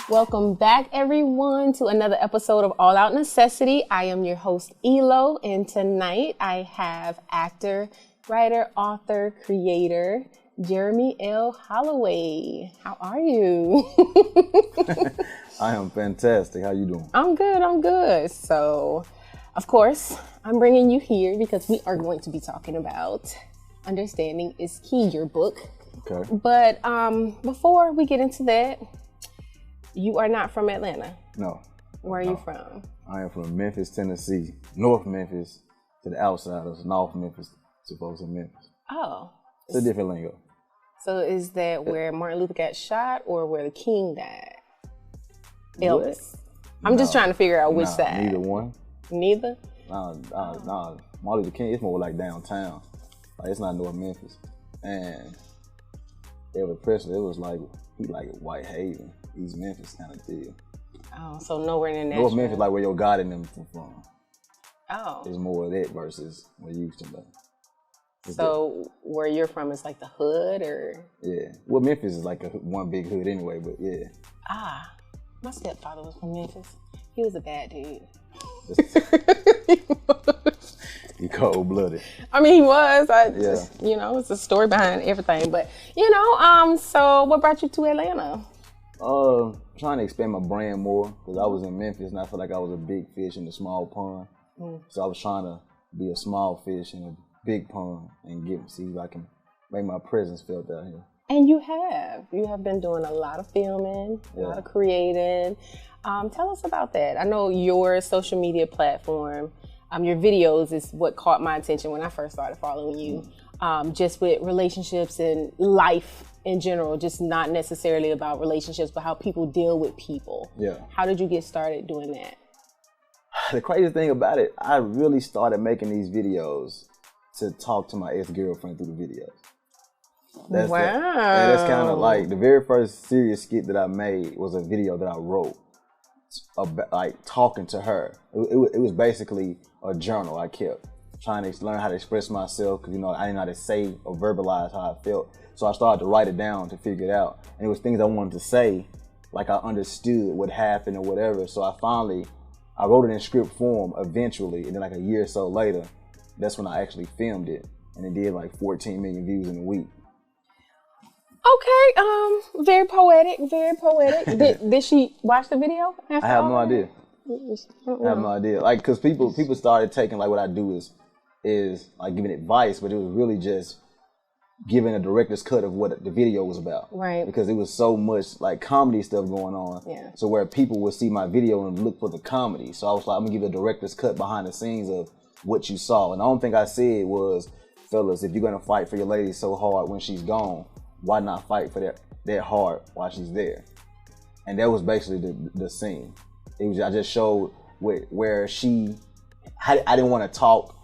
Welcome back, everyone, to another episode of All Out Necessity. I am your host, Elo, and tonight I have actor, writer, author, creator, Jeremy L. Holloway. How are you? I am fantastic. How you doing? I'm good. So, of course, I'm bringing you here because we are going to be talking about Understanding is Key, your book. Okay. But before we get into that, you are not from Atlanta. No. Where are you from? I am from Memphis, Tennessee. North Memphis to the outsiders. North Memphis to folks in Memphis. Oh. It's a different lingo. So is that where Martin Luther got shot or where the king died? Elvis. I'm just trying to figure out which side. Neither one. Neither? Nah. Martin Luther King, it's more like downtown. Like, it's not North Memphis. And Elvis Presley, it was like, he like White Haven, East Memphis kind of deal. Oh, so nowhere in that. North Memphis, like where your God and them from. Oh. It's more of that versus where you used to be. So where you're from is like the hood or? Yeah. Well, Memphis is like one big hood anyway, but yeah. Ah, my stepfather was from Memphis. He was a bad dude. He cold-blooded. I mean, he was. Just, it's a story behind everything. But, so what brought you to Atlanta? Trying to expand my brand more because I was in Memphis and I felt like I was a big fish in a small pond. So I was trying to be a small fish in a big pond and see if I can make my presence felt out here. And you have. You have been doing a lot of filming, a lot of creating. Tell us about that. I know your social media platform, your videos is what caught my attention when I first started following you. Just with relationships and life in general, just not necessarily about relationships, but how people deal with people. Yeah. How did you get started doing that? The crazy thing about it, I really started making these videos to talk to my ex-girlfriend through the videos. That's kind of like the very first serious skit that I made was a video that I wrote about, like, talking to her. It was basically a journal I kept trying to learn how to express myself because, I didn't know how to say or verbalize how I felt. So I started to write it down to figure it out. And it was things I wanted to say, like I understood what happened or whatever. So I wrote it in script form eventually. And then like a year or so later, that's when I actually filmed it. And it did like 14 million views in a week. Okay, very poetic. Did she watch the video? I have no idea. I have no idea. Like, cause people started taking like what I do is like giving advice, but it was really just giving a director's cut of what the video was about. Right. Because it was so much like comedy stuff going on. Yeah. So where people would see my video and look for the comedy. So I was like, I'm gonna give you a director's cut behind the scenes of what you saw. And the only thing I said was, fellas, if you're gonna fight for your lady so hard when she's gone, why not fight for that hard while she's there? And that was basically the scene. I just showed where I didn't want to talk,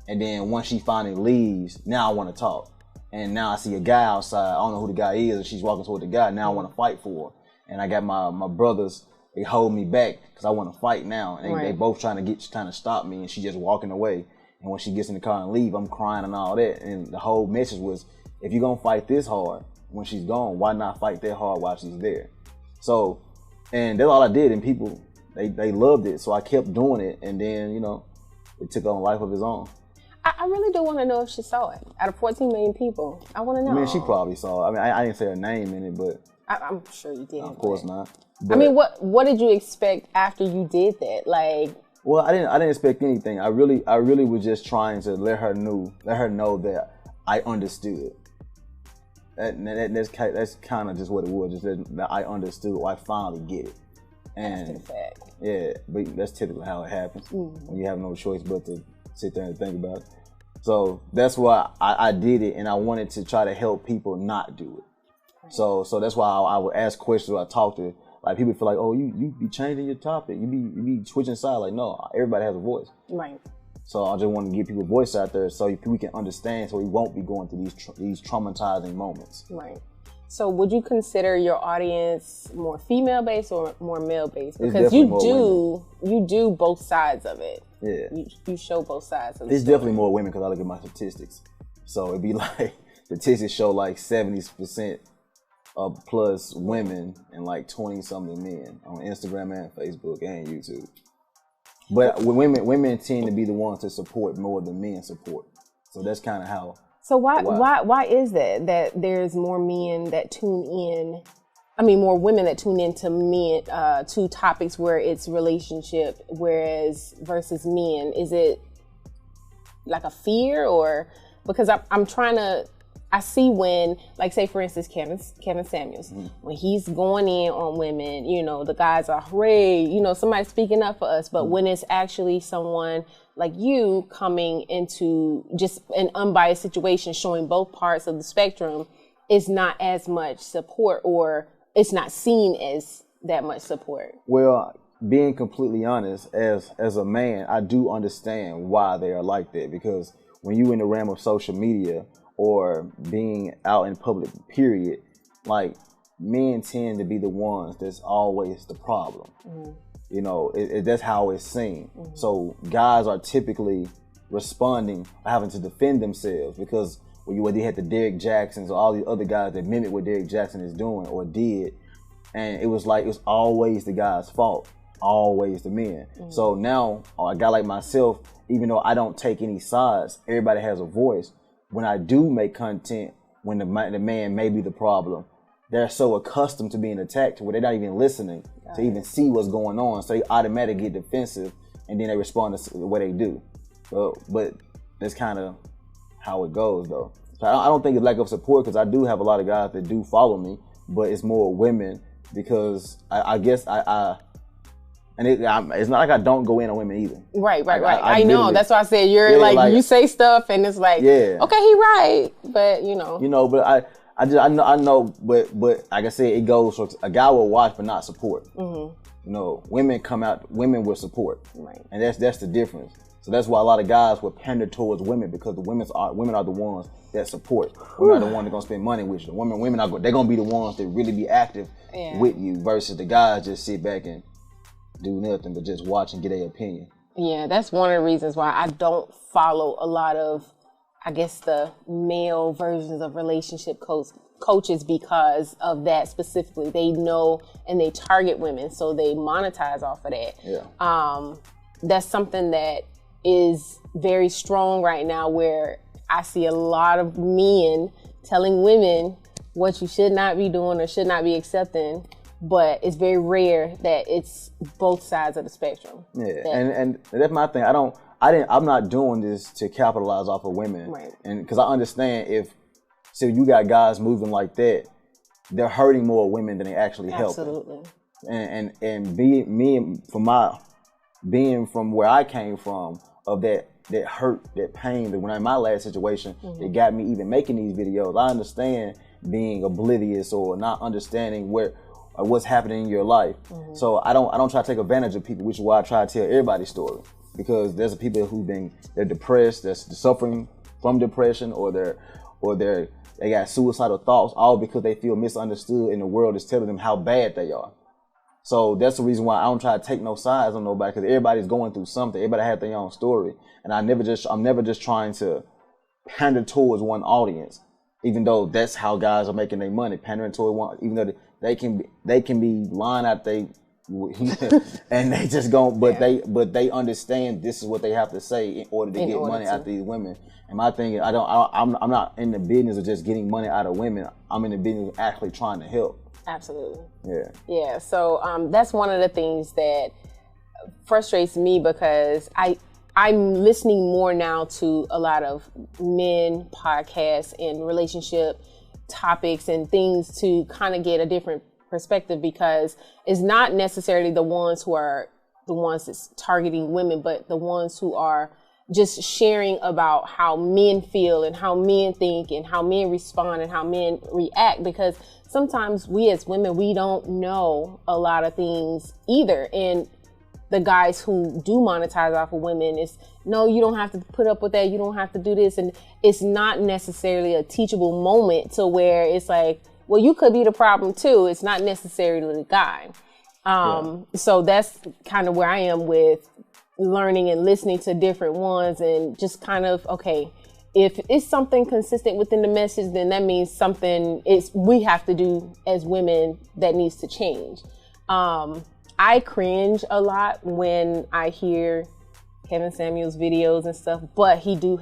and then once she finally leaves, now I want to talk. And now I see a guy outside, I don't know who the guy is, and she's walking toward the guy, now I want to fight for her. And I got my brothers, they hold me back because I want to fight now. And they both trying to stop me, and she just walking away. And when she gets in the car and leave, I'm crying and all that. And the whole message was, if you're gonna fight this hard when she's gone, why not fight that hard while she's there? So, and that's all I did, and people, they loved it. So I kept doing it, and then, it took on a life of its own. I really do want to know if she saw it. Out of 14 million people, I want to know. I mean, she probably saw it. I mean, I didn't say her name in it, but I'm sure you did. Of course not. But, I mean, what did you expect after you did that? Like, well, I didn't expect anything. I really was just trying to let her know that I understood. That's kind of just what it was. Just that I understood. I finally get it. And that's a fact. Yeah, but that's typically how it happens when you have no choice but to sit there and think about it. So that's why I did it, and I wanted to try to help people not do it. Right. So that's why I would ask questions. I talk to, like, people feel like, oh, you be changing your topic, you be switching sides. Like, no, everybody has a voice. Right. So I just want to give people a voice out there so we can understand, so we won't be going through these traumatizing moments. Right. So would you consider your audience more female-based or more male-based? Because you do both sides of it. Yeah. You show both sides of it. It's definitely more women because I look at my statistics. So it'd be like, statistics show like 70% plus women and like 20-something men on Instagram and Facebook and YouTube. But women tend to be the ones to support more than men support. So that's kind of how. So why is that there's more men that tune in? I mean, more women that tune into men to topics where it's relationship, versus men. Is it like a fear, or because I'm trying to? I see when, like, say for instance, Kevin Samuels, when he's going in on women, you know, the guys are, hooray, you know, somebody speaking up for us. But when it's actually someone like you coming into just an unbiased situation, showing both parts of the spectrum, it's not as much support, or it's not seen as that much support. Well, being completely honest, as a man, I do understand why they are like that, because when you in the realm of social media or being out in public, period, like, men tend to be the ones that's always the problem. You know, that's how it's seen. So guys are typically responding, having to defend themselves, because whether you had the Derrick Jacksons or all the other guys that mimic what Derrick Jackson is doing or did, and it was always the guy's fault, always the men. So now a guy like myself, even though I don't take any sides, everybody has a voice. When I do make content, when the man may be the problem, they're so accustomed to being attacked where they're not even listening to even see what's going on. So they automatically get defensive, and then they respond to the way they do. But that's kind of how it goes, though. So I don't think it's lack of support, because I do have a lot of guys that do follow me, but it's more women, because I guess it's not like I don't go in on women either. Right. I know. That's why I said you're like you say stuff and it's like, okay, he right, but you know. But I know, but like I said, it goes for a guy will watch but not support. You know, women come out, women will support, and that's the difference. So that's why a lot of guys will pander towards women, because the women are the ones that support. Women are the ones that gonna spend money with you. Women they're gonna be the ones that really be active with you, versus the guys just sit back and do nothing but just watch and get their opinion. Yeah, that's one of the reasons why I don't follow a lot of, I guess, the male versions of relationship coaches, because of that specifically. They know and they target women, so they monetize off of that. That's something that is very strong right now, where I see a lot of men telling women what you should not be doing or should not be accepting. But it's very rare that it's both sides of the spectrum. And that's my thing. I'm not doing this to capitalize off of women. And because I understand so you got guys moving like that, they're hurting more women than they actually helping. Absolutely. And being from where I came from, of that hurt, that pain, that when in my last situation, it got me even making these videos. I understand being oblivious or not understanding what's happening in your life. So I don't try to take advantage of people, which is why I try to tell everybody's story, because there's people they're depressed, that's suffering from depression, or they got suicidal thoughts, all because they feel misunderstood, and the world is telling them how bad they are. So that's the reason why I don't try to take no sides on nobody, because everybody's going through something. Everybody has their own story, and I'm never just trying to pander towards one audience, even though that's how guys are making their money, pandering toward one, even though they can be lying out they and they just go, but they understand this is what they have to say in order to get money out of these women. And my thing is, I'm not in the business of just getting money out of women. I'm in the business of actually trying to help. Absolutely. Yeah. So that's one of the things that frustrates me, because I'm listening more now to a lot of men podcasts and relationship topics and things to kind of get a different perspective, because it's not necessarily the ones that's targeting women, but the ones who are just sharing about how men feel and how men think and how men respond and how men react, because sometimes we as women, we don't know a lot of things either. And the guys who do monetize off of women is, no, you don't have to put up with that. You don't have to do this. And it's not necessarily a teachable moment to where it's like, well, you could be the problem too. It's not necessarily the guy. So that's kind of where I am with learning and listening to different ones, and just kind of, okay, if it's something consistent within the message, then that means something we have to do as women that needs to change. I cringe a lot when I hear Kevin Samuels videos and stuff, but he do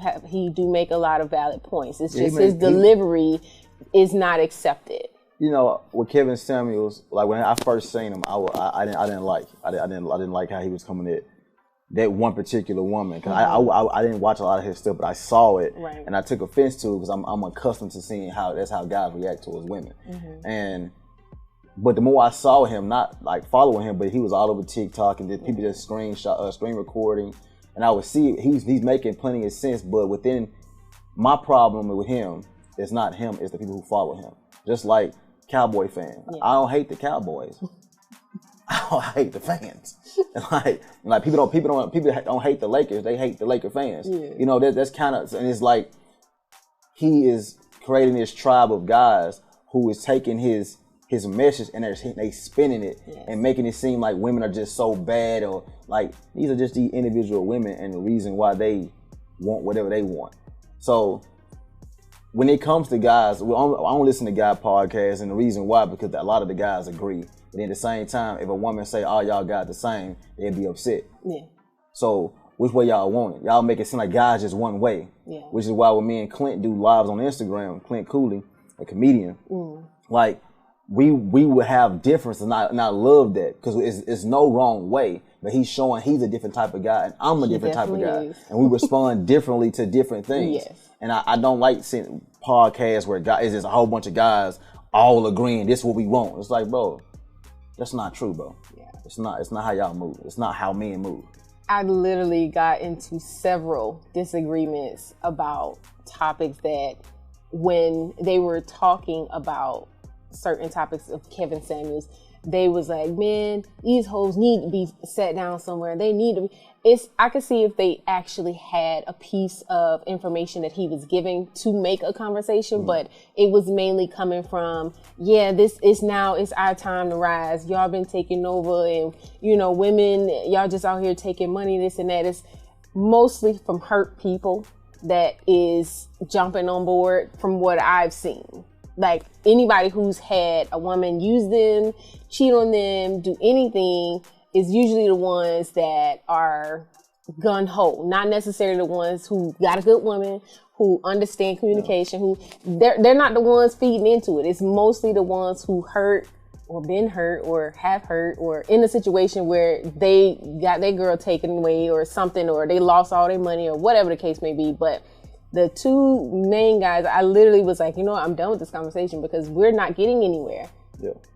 make a lot of valid points. It's just his delivery is not accepted. You know, with Kevin Samuels, like when I first seen him, I didn't like how he was coming at that one particular woman. Cause I didn't watch a lot of his stuff, but I saw it, and I took offense to it because I'm accustomed to seeing that's how guys react towards women. But the more I saw him, not like following him, but he was all over TikTok and people just screen recording, and I would see he's making plenty of sense. But within my problem with him, it's not him, it's the people who follow him. Just like Cowboy fans, I don't hate the Cowboys. I hate the fans. like people don't hate the Lakers. They hate the Laker fans. You know, that's kind of, and it's like he is creating this tribe of guys who is taking his message and they spinning it and making it seem like women are just so bad, or like these are just the individual women and the reason why they want whatever they want. So when it comes to guys, I don't listen to guy podcasts, and the reason why, because a lot of the guys agree. But at the same time, if a woman say, "Oh, y'all got the same," they'd be upset. So which way y'all want it? Y'all make it seem like guys just one way. Which is why when me and Clint do lives on Instagram, Clint Cooley, a comedian, like we would have differences, and I love that because it's no wrong way. But he's showing he's a different type of guy, and I'm a different type of guy, and we respond differently to different things. And I don't like seeing podcasts where guys, it's just a whole bunch of guys all agreeing this is what we want. It's like, bro, that's not true, bro. It's not how y'all move. It's not how men move. I literally got into several disagreements about topics that when they were talking about certain topics of Kevin Samuels, they was like, man, these hoes need to be sat down somewhere. They need to be. I could see if they actually had a piece of information that he was giving to make a conversation, but it was mainly coming from, it's our time to rise. Y'all been taking over, and you know, women, y'all just out here taking money, this and that. It's mostly from hurt people that is jumping on board from what I've seen. Like anybody who's had a woman use them, cheat on them, do anything is usually the ones that are gun-ho, not necessarily the ones who got a good woman, who understand communication, who they're not the ones feeding into it. It's mostly the ones who hurt or been hurt or have hurt or in a situation where they got their girl taken away or something, or they lost all their money or whatever the case may be. But the two main guys, I literally was like, you know what, I'm done with this conversation because we're not getting anywhere.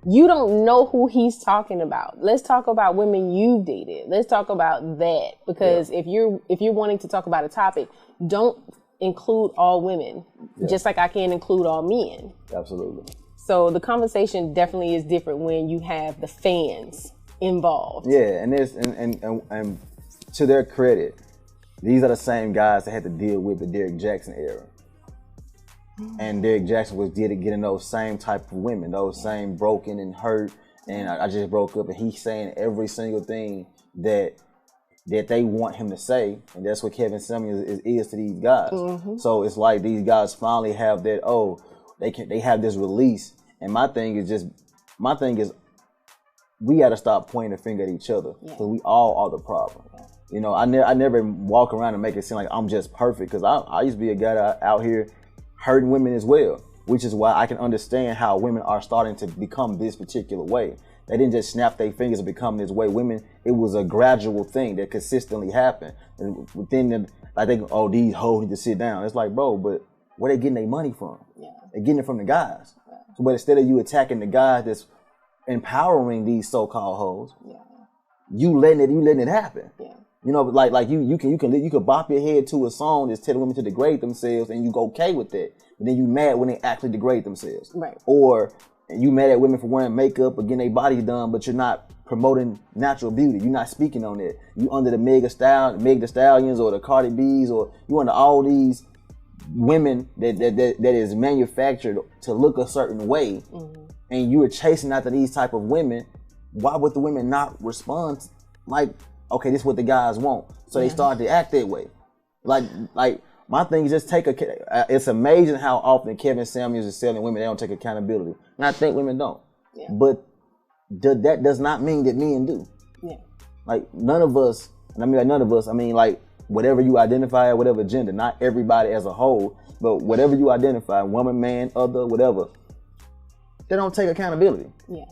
You don't know who he's talking about. Let's talk about women you've dated. Let's talk about that. Because if you're wanting to talk about a topic, don't include all women, just like I can't include all men. Absolutely. So the conversation definitely is different when you have the fans involved. Yeah, and to their credit, these are the same guys that had to deal with the Derrick Jackson era. And Derrick Jackson was getting those same type of women, those same broken and hurt, and I just broke up, and he's saying every single thing that they want him to say, and that's what Kevin Samuels is to these guys. So it's like these guys finally have that, they have this release, and my thing is we got to stop pointing the finger at each other, because we all are the problem. You know, I never walk around and make it seem like I'm just perfect, because I used to be a guy out here hurting women as well, which is why I can understand how women are starting to become this particular way. They didn't just snap their fingers and become this way. Women, it was a gradual thing that consistently happened. And within these hoes need to sit down. It's like, bro, but where they getting their money from? They're getting it from the guys. So, but instead of you attacking the guys that's empowering these so-called hoes, you letting it happen. You know, like you could bop your head to a song that's telling women to degrade themselves, and you go okay with that. But then you mad when they actually degrade themselves. Or you mad at women for wearing makeup or getting their body done, but you're not promoting natural beauty. You're not speaking on it. You under the Meg Thee Stallions or the Cardi B's, or you under all these women that is manufactured to look a certain way, and you are chasing after these type of women. Why would the women not respond like, okay, this is what the guys want? So they start to act that way. Like My thing is just it's amazing how often Kevin Samuels is telling women they don't take accountability. And I think women don't. Yeah. But that does not mean that men do. Yeah. Like none of us, and I mean like none of us, I mean like whatever you identify, whatever gender, not everybody as a whole, but whatever you identify, woman, man, other, whatever, they don't take accountability. Yeah.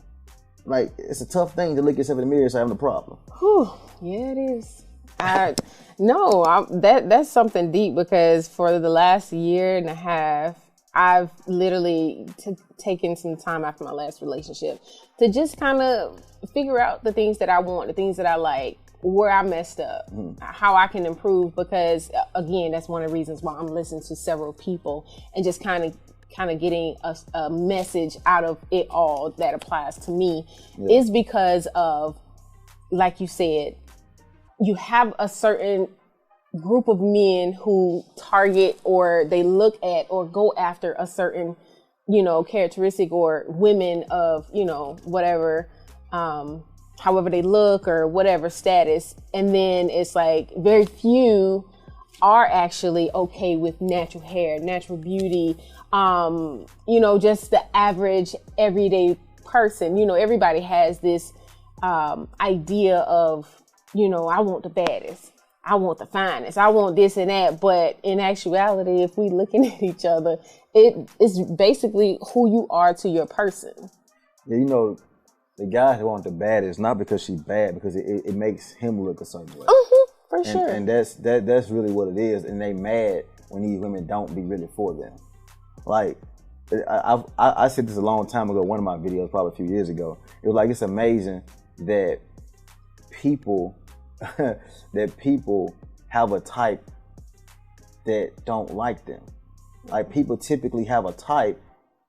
Like it's a tough thing to look yourself in the mirror and say I'm the problem. Whew. Yeah, it is. That's something deep because for the last year and a half, I've literally taken some time after my last relationship to just kind of figure out the things that I want, the things that I like, where I messed up, how I can improve. Because again, that's one of the reasons why I'm listening to several people and just kind of getting a message out of it all that applies to me is because of, like you said, you have a certain group of men who target or they look at or go after a certain, characteristic, or women of, whatever, however they look or whatever status. And then it's like very few are actually okay with natural hair, natural beauty, just the average everyday person. Everybody has this idea of, I want the baddest, I want the finest, I want this and that. But in actuality, if we looking at each other, it's basically who you are to your person. Yeah, the guy who want the baddest, not because she's bad, because it makes him look a certain way. For sure. And that's really what it is. And they mad when these women don't be really for them. Like, I said this a long time ago, one of my videos, probably a few years ago. It was like, it's amazing that people have a type that don't like them. Like, people typically have a type,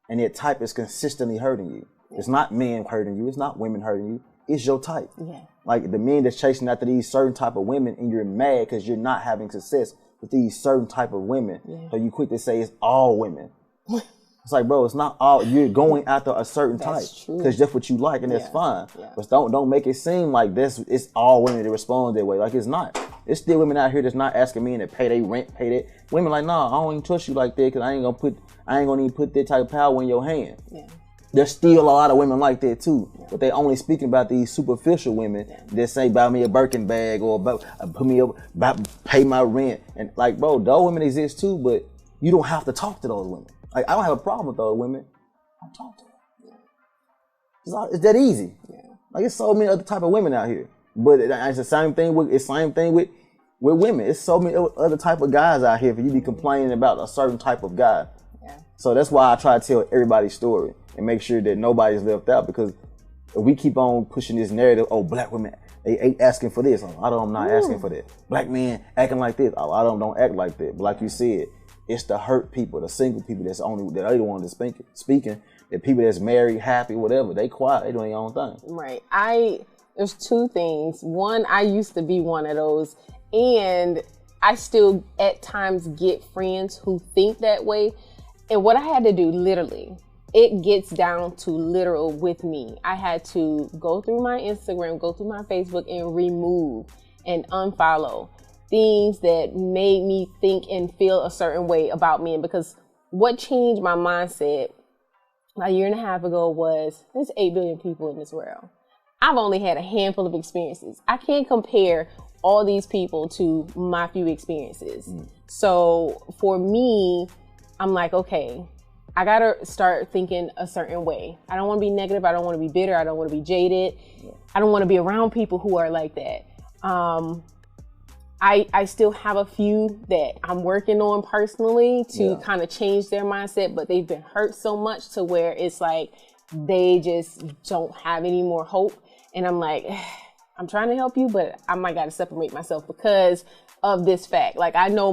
and their type is consistently hurting you. It's not men hurting you. It's not women hurting you. It's your type. Yeah. Like the men that's chasing after these certain type of women, and you're mad because you're not having success with these certain type of women. Yeah. So you quick to say it's all women. It's like, bro, it's not all. You're going after a certain type because that's what you like, and that's fine. Yeah. But don't make it seem like it's all women that respond that way. Like it's not. It's still women out here that's not asking men to pay their rent, pay that. Women like, nah, I don't even trust you like that because I ain't gonna even put that type of power in your hand. Yeah. There's still a lot of women like that too, but they only speaking about these superficial women that say buy me a Birkin bag or put me up, pay my rent, and like, bro, those women exist too, but you don't have to talk to those women. Like I don't have a problem with those women. I talk to them. It's that easy. Yeah. Like it's so many other type of women out here, but it's the same thing with women. It's so many other type of guys out here for you to be complaining about a certain type of guy. Yeah. So that's why I try to tell everybody's story and make sure that nobody's left out, because if we keep on pushing this narrative, oh, black women, they ain't asking for this. I'm not asking for that. Black men acting like this. I don't act like that. But like you said, it's the hurt people, the single people that they don't want to speaking. The people that's married, happy, whatever, they quiet, they doing their own thing. Right. There's two things. One, I used to be one of those, and I still at times get friends who think that way. And what I had to do, literally, it gets down to literal with me. I had to go through my Instagram, go through my Facebook, and remove and unfollow things that made me think and feel a certain way about men. Because what changed my mindset a year and a half ago was there's 8 billion people in this world. I've only had a handful of experiences. I can't compare all these people to my few experiences. So for me, I'm like, okay, I gotta start thinking a certain way. I don't want to be negative. I don't want to be bitter. I don't want to be jaded. I don't want to be around people who are like that. I still have a few that I'm working on personally to kind of change their mindset, but they've been hurt so much to where it's like they just don't have any more hope. And I'm like, I'm trying to help you, but I might got to separate myself because of this fact. Like I know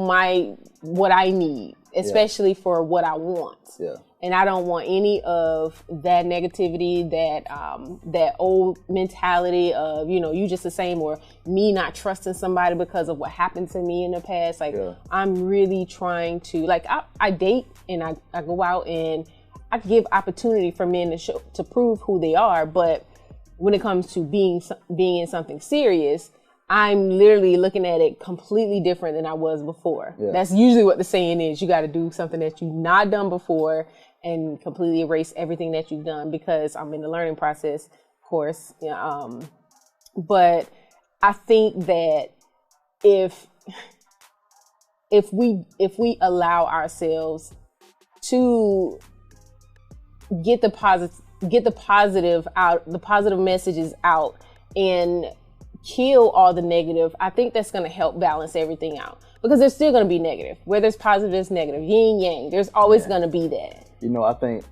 what I need, especially for what I want. Yeah. And I don't want any of that negativity, that old mentality of, you just the same, or me not trusting somebody because of what happened to me in the past. Like I'm really trying to, like I date and I go out and I give opportunity for men to prove who they are. But when it comes to being in something serious, I'm literally looking at it completely different than I was before. Yeah. That's usually what the saying is. You got to do something that you've not done before and completely erase everything that you've done, because I'm in the learning process, of course. But I think that if we allow ourselves to get the positive out, the positive messages out, and kill all the negative, I think that's going to help balance everything out, because there's still going to be negative. Where there's positive, there's negative. Yin yang. There's always going to be that. You know, I think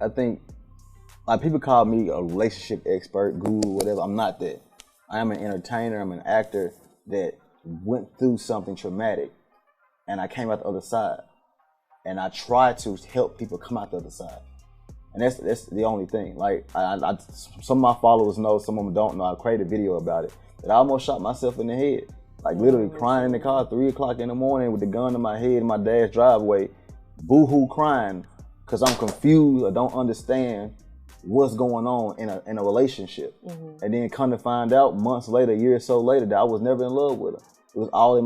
like people call me a relationship expert, guru, whatever. I'm not that. I am an entertainer. I'm an actor that went through something traumatic, and I came out the other side, and I try to help people come out the other side. And that's the only thing. Like, some of my followers know, some of them don't know. I created a video about it. That I almost shot myself in the head. Like, literally crying in the car at 3 o'clock in the morning with the gun in my head in my dad's driveway, boo-hoo crying, because I'm confused or don't understand what's going on in a relationship. Mm-hmm. And then come to find out months later, a year or so later, that I was never in love with her. It was all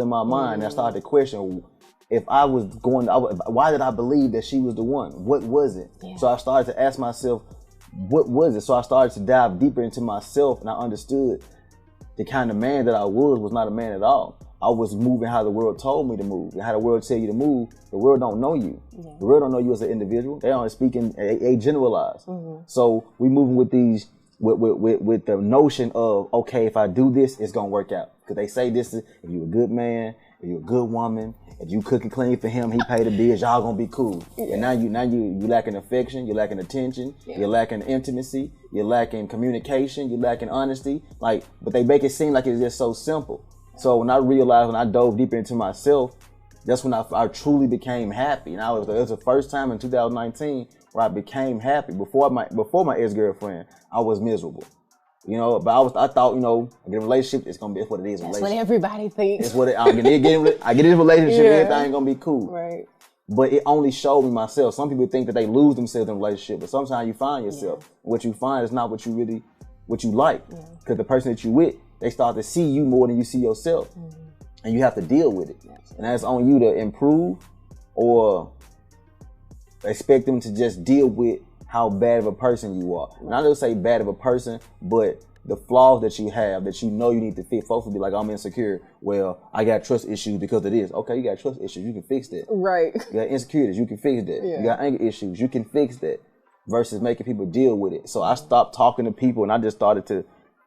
in my mind. And I started to question, if I was going, why did I believe that she was the one? What was it? Yeah. So I started to ask myself, what was it? So I started to dive deeper into myself, and I understood the kind of man that I was not a man at all. I was moving how the world told me to move. And how the world tell you to move, the world don't know you. Yeah. The world don't know you as an individual. They only speak in a generalized. Mm-hmm. So we moving with these, with the notion of, okay, if I do this, it's gonna work out. Because they say this is, if you're a good man, if you're a good woman, if you cook and clean for him, he pay the bills, y'all gonna be cool. Yeah. And now you lacking affection, you're lacking attention, you're lacking intimacy, you're lacking communication, you're lacking honesty. Like, but they make it seem like it's just so simple. So when I dove deeper into myself, that's when I truly became happy. And it was the first time in 2019 where I became happy. Before my ex-girlfriend, I was miserable. You know, but I thought, get a relationship, it's what it is. That's what everybody thinks. It's what I get this relationship, everything gonna be cool. Right. But it only showed me myself. Some people think that they lose themselves in a relationship, but sometimes you find yourself. Yeah. What you find is not what you like. Because the person that you with, they start to see you more than you see yourself. Mm-hmm. And you have to deal with it. Absolutely. And that's on you to improve, or expect them to just deal with how bad of a person you are. And I don't say bad of a person, but the flaws that you have that you need to fix. Folks will be like, I'm insecure. Well, I got trust issues because of this. Okay, you got trust issues. You can fix that. Right. You got insecurities. You can fix that. Yeah. You got anger issues. You can fix that. Versus making people deal with it. So I stopped talking to people, and I just started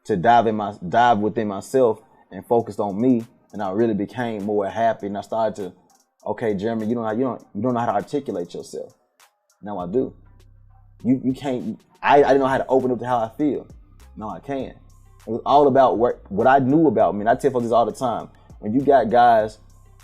to dive within myself and focused on me. And I really became more happy. And I started to, okay, Jeremy, you don't know how to articulate yourself. Now I do. You can't. I didn't know how to open up to how I feel. No, I can. It was all about what I knew about me. And I tell folks this all the time. When you got guys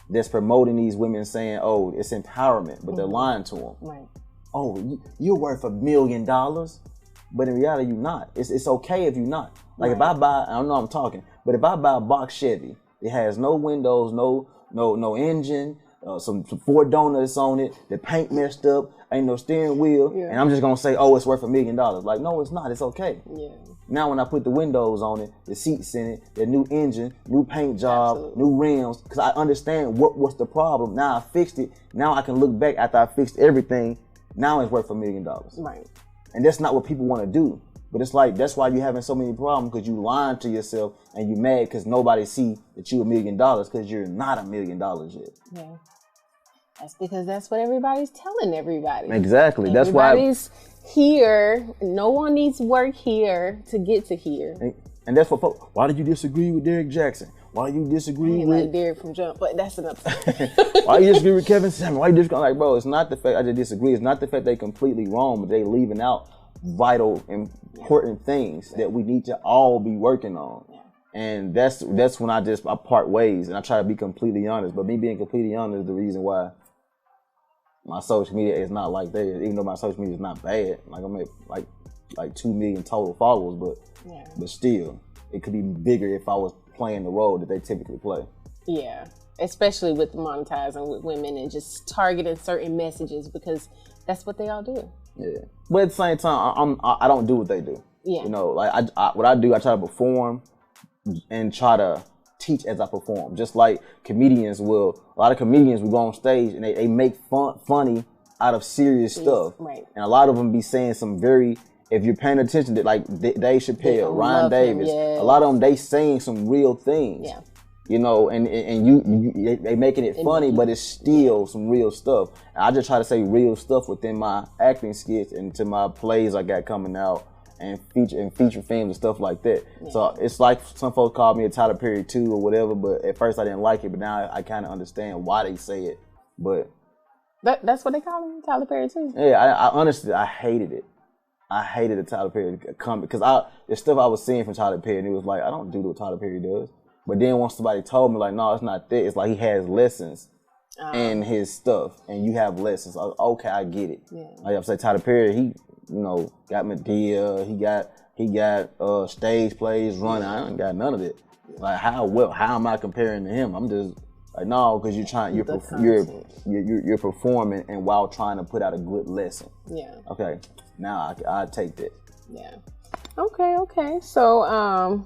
that's promoting these women saying, "Oh, it's empowerment," but they're lying to them. Right. Oh, you're worth $1 million, but in reality, you're not. It's okay if you're not. Like if I buy, I don't know I'm talking, but if I buy a box Chevy, it has no windows, no engine, some Ford donuts on it, the paint messed up, ain't no steering wheel, and I'm just gonna say, oh, it's worth $1 million. Like, no, it's not. It's okay. Yeah. Now when I put the windows on it, the seats in it, the new engine, new paint job, new rims, because I understand what's the problem. Now I fixed it. Now I can look back after I fixed everything. Now it's worth $1 million. Right. And that's not what people want to do. But it's like, that's why you're having so many problems, because you lying to yourself and you mad because nobody see that you $1 million, because you're not $1 million yet. Yeah. That's because that's what everybody's telling everybody. Exactly. That's why everybody's here. No one needs work here to get to here. And that's what folks, why did you disagree with Derrick Jackson? Why do you disagree with like Derrick from Jump? But that's enough. Why you disagree with Kevin Samuels? Why you disagree? Like, bro, it's not the fact I just disagree. It's not the fact they completely wrong, but they leaving out vital, important things that we need to all be working on. And that's when I part ways, and I try to be completely honest. But me being completely honest is the reason why my social media is not like theirs. Even though my social media is not bad, like I'm at like 2 million total followers, but still, it could be bigger if I was playing the role that they typically play. Yeah, especially with monetizing with women and just targeting certain messages, because that's what they all do. Yeah, but at the same time, I don't do what they do. Yeah, like what I do, I try to perform and try to teach as I perform. Just like comedians will, a lot of comedians will go on stage and they make funny out of serious stuff. Right. And a lot of them be saying some very, if you're paying attention to like Dave Chappelle, Ryan Davis, yes. a lot of them, they saying some real things. Yeah. You know, and they making it funny, but it's still some real stuff. And I just try to say real stuff within my acting skits and to my plays I got coming out and feature films and stuff like that. Yeah. So it's like some folks called me a Tyler Perry 2 or whatever, but at first I didn't like it, but now I kind of understand why they say it. But that's what they call him, Tyler Perry 2? Yeah, I honestly, I hated it. I hated the Tyler Perry comment because the stuff I was seeing from Tyler Perry, and it was like, I don't do what Tyler Perry does. But then once somebody told me, like, no, it's not that. It's like he has lessons in his stuff, and you have lessons. Okay, I get it. Yeah. Like I'm saying, Tyler Perry, he, got Medea. He got stage plays running. I ain't got none of it. Like how am I comparing to him? I'm just like, no, because you're performing and while trying to put out a good lesson. Yeah. Okay. Now I take that. Yeah. Okay. So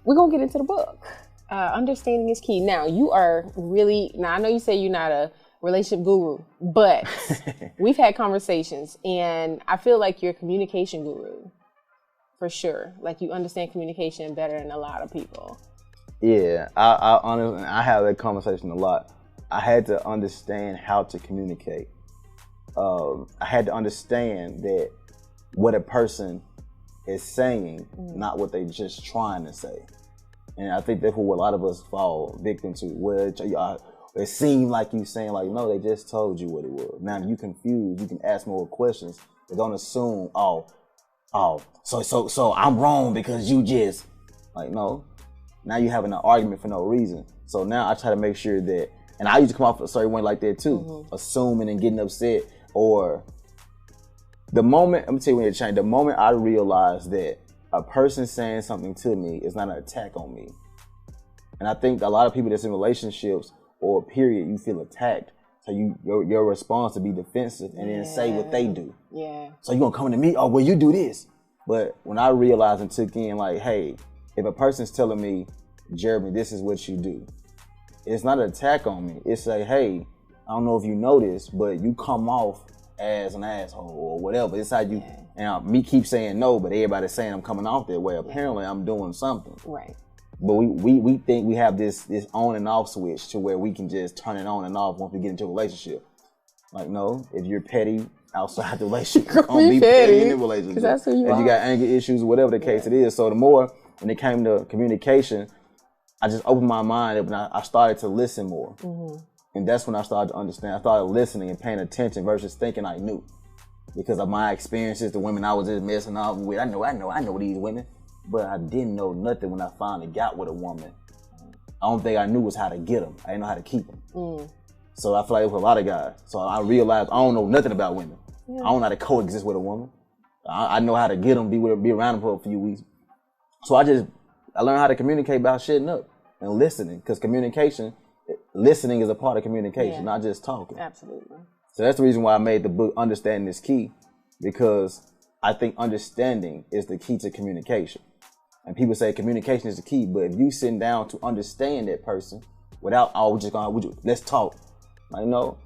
we're going to get into the book. Understanding is key. Now, I know you say you're not a relationship guru, but we've had conversations and I feel like you're a communication guru for sure. Like you understand communication better than a lot of people. Yeah, I honestly, I have that conversation a lot. I had to understand how to communicate. I had to understand that what a person is saying, not what they just trying to say. And I think that's what a lot of us fall victim to. Where it seemed like you saying like, no, they just told you what it was. Now you confused, you can ask more questions. They don't assume, so I'm wrong because you just like, no. Now you're having an argument for no reason. So now I try to make sure that, and I used to come off a certain way like that too, assuming and getting upset. Or I'm gonna tell you when it changed. The moment I realized that a person saying something to me is not an attack on me. And I think a lot of people that's in relationships or period, you feel attacked. So your response to be defensive and then say what they do. Yeah. So you gonna come to me, oh, well, you do this. But when I realized and took in like, hey, if a person's telling me, Jeremy, this is what you do, it's not an attack on me. It's like, hey, I don't know if you know this, but you come off as an asshole or whatever. It's how you, and me keep saying no, but everybody's saying I'm coming off that way. Apparently I'm doing something. Right. But we think we have this on and off switch to where we can just turn it on and off once we get into a relationship. Like, no, if you're petty outside the relationship, you're gonna be petty in the relationship. That's who you are. If you got anger issues, whatever the case it is. So the more, when it came to communication, I just opened my mind up and I started to listen more. And that's when I started to understand. I started listening and paying attention versus thinking I knew. Because of my experiences, the women I was just messing off with, I know these women. But I didn't know nothing when I finally got with a woman. The only thing I knew was how to get them. I didn't know how to keep them. So I feel like it was a lot of guys. So I realized I don't know nothing about women. I don't know how to coexist with a woman. I know how to get them, be around them for a few weeks. So I learned how to communicate about shitting up and listening. Because listening is a part of communication, not just talking. Absolutely. So that's the reason why I made the book Understanding is Key. Because I think understanding is the key to communication. And people say communication is the key, but if you sitting down to understand that person without, let's talk. Like, no,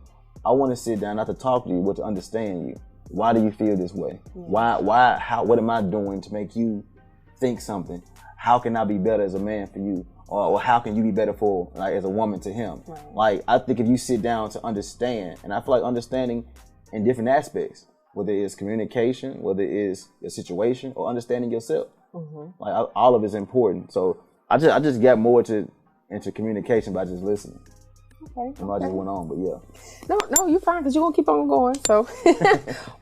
I want to sit down not to talk to you, but to understand you. Why do you feel this way? What am I doing to make you think something? How can I be better as a man for you? Or how can you be better for, like, as a woman to him? Right. Like, I think if you sit down to understand, and I feel like understanding in different aspects, whether it's communication, whether it's a situation, or understanding yourself. Like, all of it's important. So I just got more into communication by just listening. Okay. And I just went on, but yeah. No, you're fine because you're going to keep on going. So,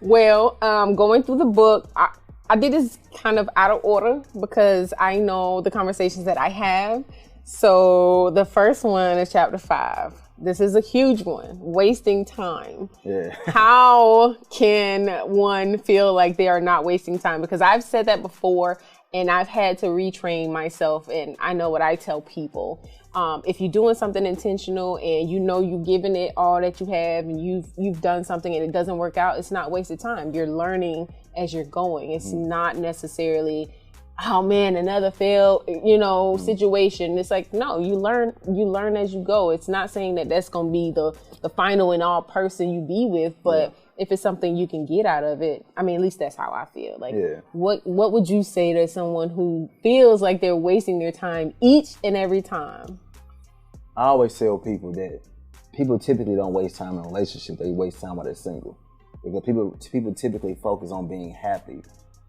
well, going through the book, I did this kind of out of order because I know the conversations that I have. So the first one is chapter 5. This is a huge one, wasting time. Yeah. How can one feel like they are not wasting time? Because I've said that before and I've had to retrain myself, and I know what I tell people. If you're doing something intentional and you know you've given it all that you have and you've done something and it doesn't work out, it's not wasted time. You're learning as you're going. It's not necessarily oh man, another failed, situation. It's like, no, you learn as you go. It's not saying that that's going to be the final and all person you be with, but if it's something you can get out of it, I mean, at least that's how I feel. Like, what would you say to someone who feels like they're wasting their time each and every time? I always tell people that people typically don't waste time in a relationship. They waste time while they're single. Because people typically focus on being happy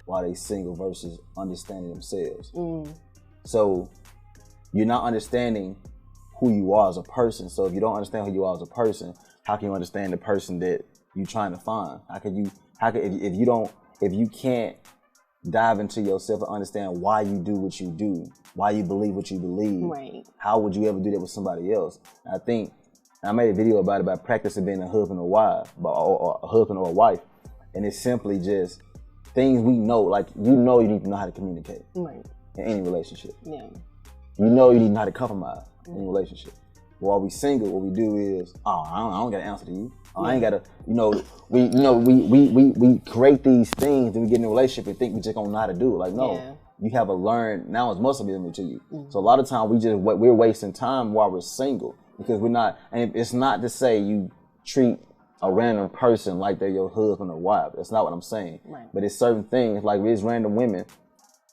while they're single versus understanding themselves. So you're not understanding who you are as a person. So if you don't understand who you are as a person, how can you understand the person that you're trying to find? If you can't dive into yourself and understand why you do what you do, why you believe what you believe, right, how would you ever do that with somebody else? And I think I made a video about practicing being a husband or wife, or a husband or a wife, and it's simply just things we know. Like, you need to know how to communicate in any relationship. Yeah. You need to know how to compromise in a relationship. While we single, what we do is, I don't got to answer to you. I ain't got to, we create these things and we get in a relationship and think we just gonna know how to do it. Like, no, you have a learn, now it's muscle memory to you. So a lot of times we're wasting time while we're single because we're not, and it's not to say you treat a random person like they're your husband or wife. That's not what I'm saying. Right. But it's certain things, like there's random women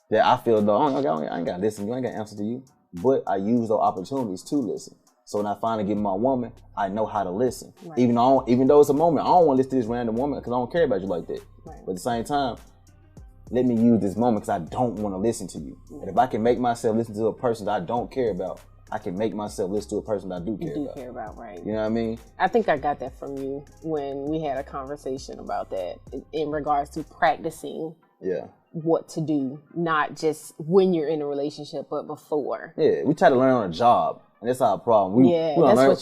that I feel, though, I ain't got to listen, I ain't got to answer to you. But I use those opportunities to listen. So when I finally get my woman, I know how to listen. Right. Even though it's a moment, I don't want to listen to this random woman because I don't care about you like that. Right. But at the same time, let me use this moment because I don't want to listen to you. And if I can make myself listen to a person that I don't care about, I can make myself listen to a person that I do care about. Right. You know what I mean? I think I got that from you when we had a conversation about that in regards to practicing what to do, not just when you're in a relationship, but before. Yeah, we try to learn on a job. And that's our problem. What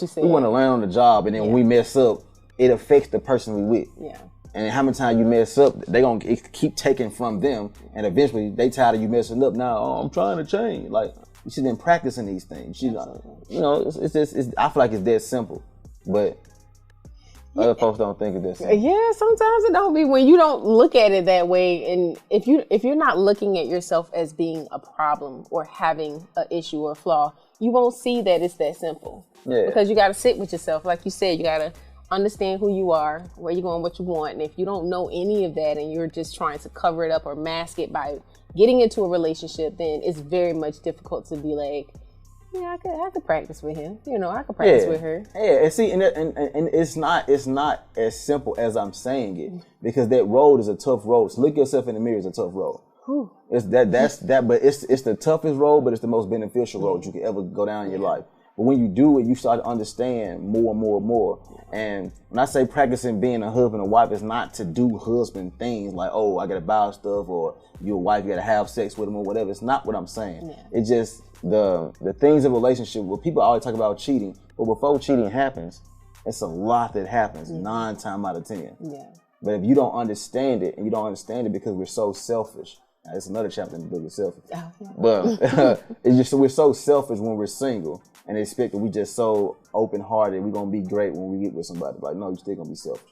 you said. We want to learn on the job, and then when we mess up, it affects the person we with. Yeah. And how many times you mess up, they gonna keep taking from them, and eventually they tired of you messing up. Now, I'm trying to change. Like, she's been practicing these things. I feel like it's that simple, but other folks don't think of this. Yeah, sometimes it don't be when you don't look at it that way, and if you're not looking at yourself as being a problem or having an issue or a flaw, you won't see that it's that simple. Yeah. Because you got to sit with yourself, like you said. You got to understand who you are, where you're going, what you want, and if you don't know any of that, and you're just trying to cover it up or mask it by getting into a relationship, then it's very much difficult to be like, yeah, I could practice with him. I could practice with her. Yeah, and see, and it's not as simple as I'm saying it, because that road is a tough road. So look yourself in the mirror is a tough road. Whew. It's that, but it's the toughest road, but it's the most beneficial road you could ever go down in your life. But when you do it, you start to understand more and more and more. And when I say practicing being a husband or wife, it's not to do husband things like, oh, I gotta buy stuff, or you're a wife, you gotta have sex with him or whatever. It's not what I'm saying. Yeah. It's just the things in relationship where people always talk about cheating, but before cheating happens, it's a lot that happens 9 times out of 10. Yeah. But if you don't understand it, and you don't understand it because we're so selfish. Now, it's another chapter in the book of selfish. Oh, yeah. But it's just we're so selfish when we're single, and expect that we just so open-hearted, we're gonna be great when we get with somebody. Like, no, you're still gonna be selfish.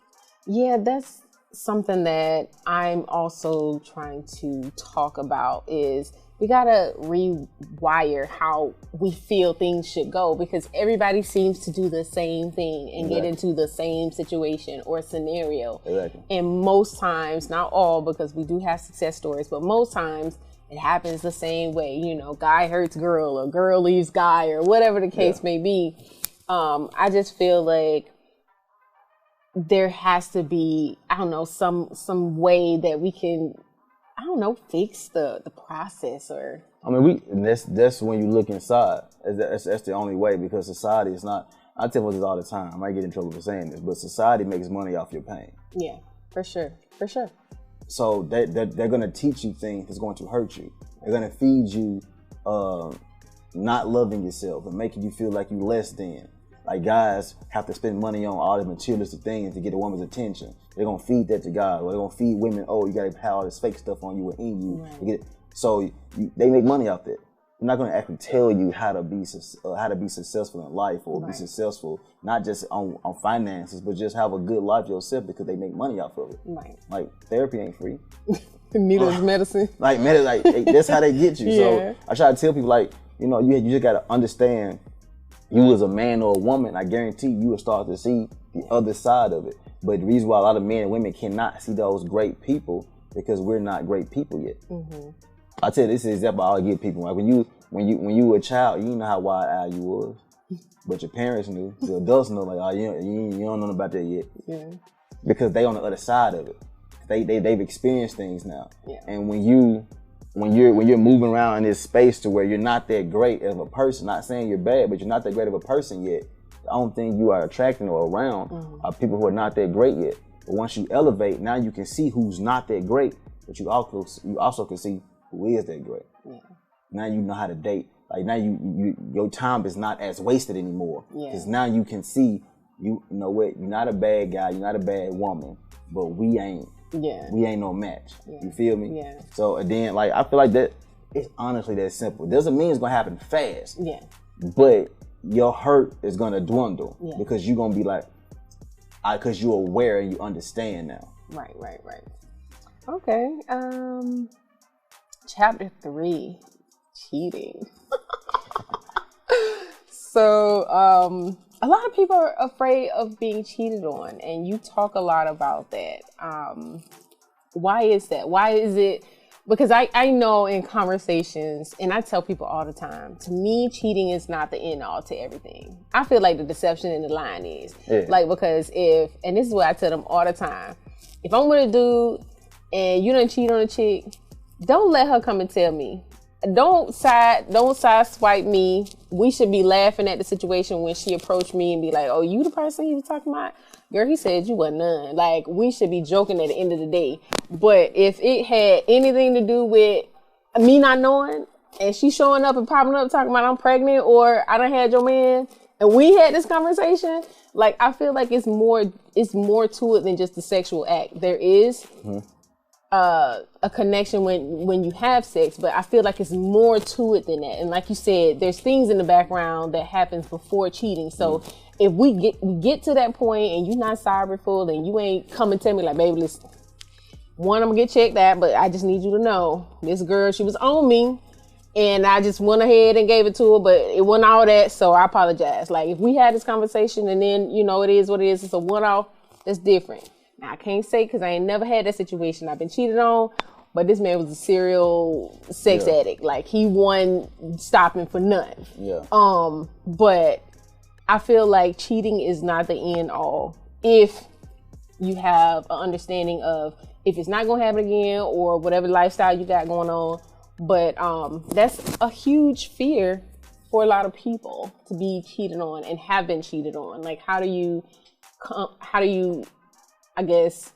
Yeah, that's something that I'm also trying to talk about is we gotta rewire how we feel things should go, because everybody seems to do the same thing and get into the same situation or scenario. Exactly. And most times, not all, because we do have success stories, but most times it happens the same way. Guy hurts girl or girl leaves guy or whatever the case may be. I just feel like there has to be, I don't know, some way that we can, I don't know, fix the process. Or I mean, that's when you look inside. That's the only way, because society is not. I tell people this all the time. I might get in trouble for saying this, but society makes money off your pain. Yeah, for sure. So they're gonna teach you things that's going to hurt you. They're gonna feed you not loving yourself and making you feel like you less than. Like, guys have to spend money on all the materialistic things to get a woman's attention. They're gonna feed that to guys, or they're gonna feed women. Oh, you gotta have all this fake stuff on you or in you. Right. So they make money off that. They're not gonna actually tell you how to be successful in life, or be successful not just on finances, but just have a good life yourself, because they make money off of it. Right. Like, therapy ain't free. Needles medicine. Like that's how they get you. Yeah. So I try to tell people, like, you know, you just gotta understand, you as a man or a woman, I guarantee you will start to see the other side of it. But the reason why a lot of men and women cannot see those great people, because we're not great people yet. I tell you, this is an example I always give people. Like when you were a child, you didn't know how wide-eyed you was. But your parents knew, the adults know, like, oh, you don't know about that yet. Yeah. Because they on the other side of it. They've experienced things now. Yeah. And when you're moving around in this space to where you're not that great of a person, not saying you're bad, but you're not that great of a person yet, the only thing you are attracting or around are people who are not that great yet. But once you elevate, now you can see who's not that great, but you also can see who is that great. Yeah. Now you know how to date. Like now your time is not as wasted anymore. Because now you can see, you know what, you're not a bad guy, you're not a bad woman, but we ain't no match. You feel me? Yeah. So and then, like, I feel like that it's honestly that simple. Doesn't mean it's gonna happen fast. Yeah. But your hurt is gonna dwindle because you're gonna be like, because you're aware and you understand now. Right. Okay. Chapter 3, cheating. So, a lot of people are afraid of being cheated on, and you talk a lot about that. Why is that? Why is it? Because I know in conversations, and I tell people all the time, to me, cheating is not the end all to everything. I feel like the deception in the line is. Yeah. Like, because and this is what I tell them all the time, if I'm with a dude and you done cheat on a chick, don't let her come and tell me. Don't side swipe me. We should be laughing at the situation when she approached me and be like, oh, you the person he was talking about? Girl, he said you were none. Like, we should be joking at the end of the day. But if it had anything to do with me not knowing and she showing up and popping up talking about I'm pregnant or I done had your man and we had this conversation, like, I feel like it's more to it than just the sexual act. There is a connection when you have sex, but I feel like it's more to it than that. And like you said, there's things in the background that happens before cheating. So if we get to that point and you're not cyberful and you ain't come and tell me like, baby, listen, one, I'm gonna get checked out, but I just need you to know this girl, she was on me and I just went ahead and gave it to her, but it wasn't all that, so I apologize. Like, if we had this conversation and then, you know, it is what it is, it's a one-off, that's different. Now, I can't say because I ain't never had that situation. I've been cheated on, but this man was a serial sex addict. Like, he wasn't stopping for nothing. Yeah. But I feel like cheating is not the end all if you have an understanding of if it's not gonna happen again or whatever lifestyle you got going on. But that's a huge fear for a lot of people, to be cheated on and have been cheated on. Like, how do you I guess,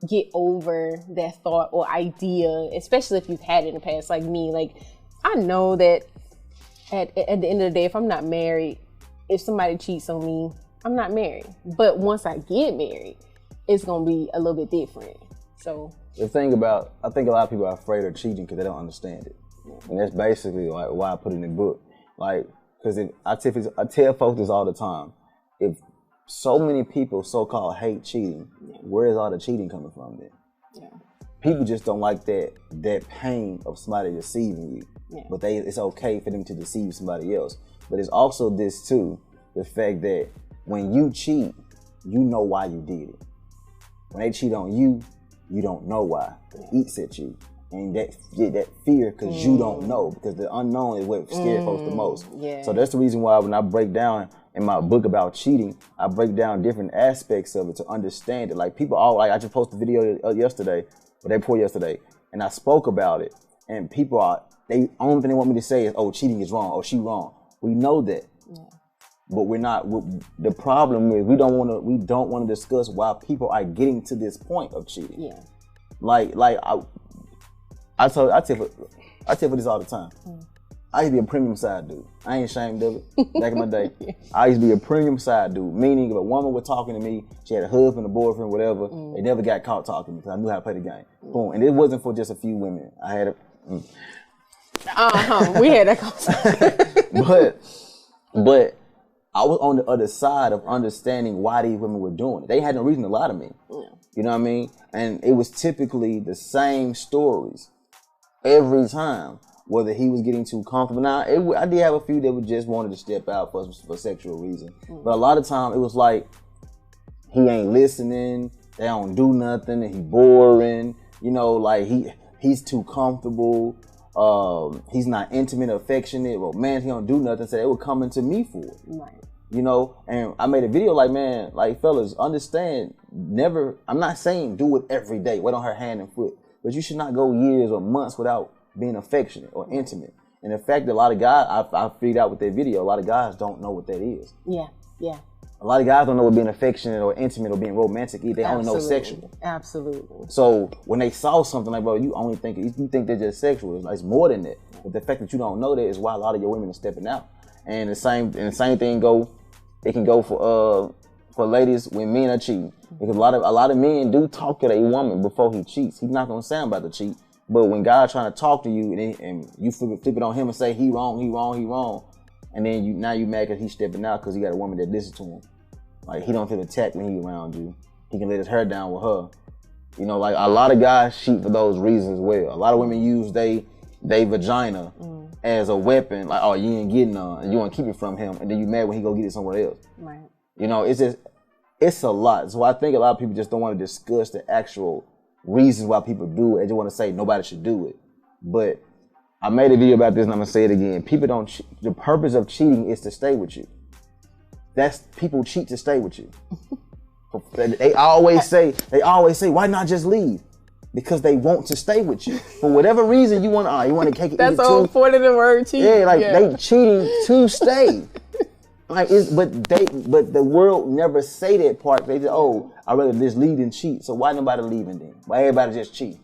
get over that thought or idea, especially if you've had it in the past, like me. Like, I know that at the end of the day, if I'm not married, if somebody cheats on me, I'm not married. But once I get married, it's going to be a little bit different. So the thing about, I think a lot of people are afraid of cheating because they don't understand it. And that's basically like why I put it in the book. Like, because I tell folks this all the time. If so many people so-called hate cheating, where is all the cheating coming from then? Yeah. People just don't like that pain of somebody deceiving you. Yeah. But it's okay for them to deceive somebody else. But it's also this too, the fact that when you cheat, you know why you did it. When they cheat on you, you don't know why. It eats at you. And that fear, because you don't know, because the unknown is what scares folks the most. Yeah. So that's the reason why when I break down in my book about cheating, I break down different aspects of it to understand it. Like, people I just posted a video yesterday, or day before yesterday, and I spoke about it. And people only thing they want me to say is, oh, cheating is wrong, or she wrong. We know that. Yeah. But we're not. The problem is we don't want to discuss why people are getting to this point of cheating. Yeah. I tell for this all the time. I used to be a premium side dude. I ain't ashamed of it. Back in my day, I used to be a premium side dude. Meaning, if a woman was talking to me, she had a husband, a boyfriend, whatever, they never got caught talking to me because I knew how to play the game. Boom. And it wasn't for just a few women. I had we had that conversation. but I was on the other side of understanding why these women were doing it. They had no reason to lie to me. Yeah. You know what I mean? And it was typically the same stories every time, whether he was getting too comfortable. Now, I did have a few that would just wanted to step out for sexual reason. But a lot of time it was like, he ain't listening, they don't do nothing, and he boring, you know, like he's too comfortable, he's not intimate, affectionate, romantic, he don't do nothing, so they were coming to me for it. Right. You know, and I made a video like, man, like, fellas, understand, I'm not saying do it every day, wait on her hand and foot, but you should not go years or months without being affectionate or intimate. And the fact that a lot of guys, I figured out with that video, a lot of guys don't know what that is. Yeah, yeah. A lot of guys don't know what being affectionate or intimate or being romantic is. They only know sexual. Absolutely. So when they saw something like, bro, you think they're just sexual. It's more than that. But the fact that you don't know that is why a lot of your women are stepping out. And the same thing it can go for ladies when men are cheating. Because a lot of men do talk to their woman before he cheats. He's not gonna say I'm about to cheat. But when God's trying to talk to you and you flip it on him and say he wrong, and then you mad because he's stepping out because he got a woman that listens to him. Like, he don't feel attacked when he around you. He can let his hair down with her. You know, like, a lot of guys cheat for those reasons as well. A lot of women use they vagina as a weapon. Like, oh, you ain't getting none, and you want to keep it from him, and then you mad when he go get it somewhere else. Right. You know, it's a lot. So I think a lot of people just don't want to discuss the actual reasons why people do it. They just want to say nobody should do it. But I made a video about this and I'm gonna say it again. People don't the purpose of cheating is to stay with you. People cheat to stay with you. They always say, why not just leave? Because they want to stay with you. For whatever reason you want to take it. That's the whole point of the word cheating. Yeah, they cheating to stay. Like, but the world never say that part. They just, I'd rather just leave than cheat. So why nobody leaving then? Why everybody just cheat?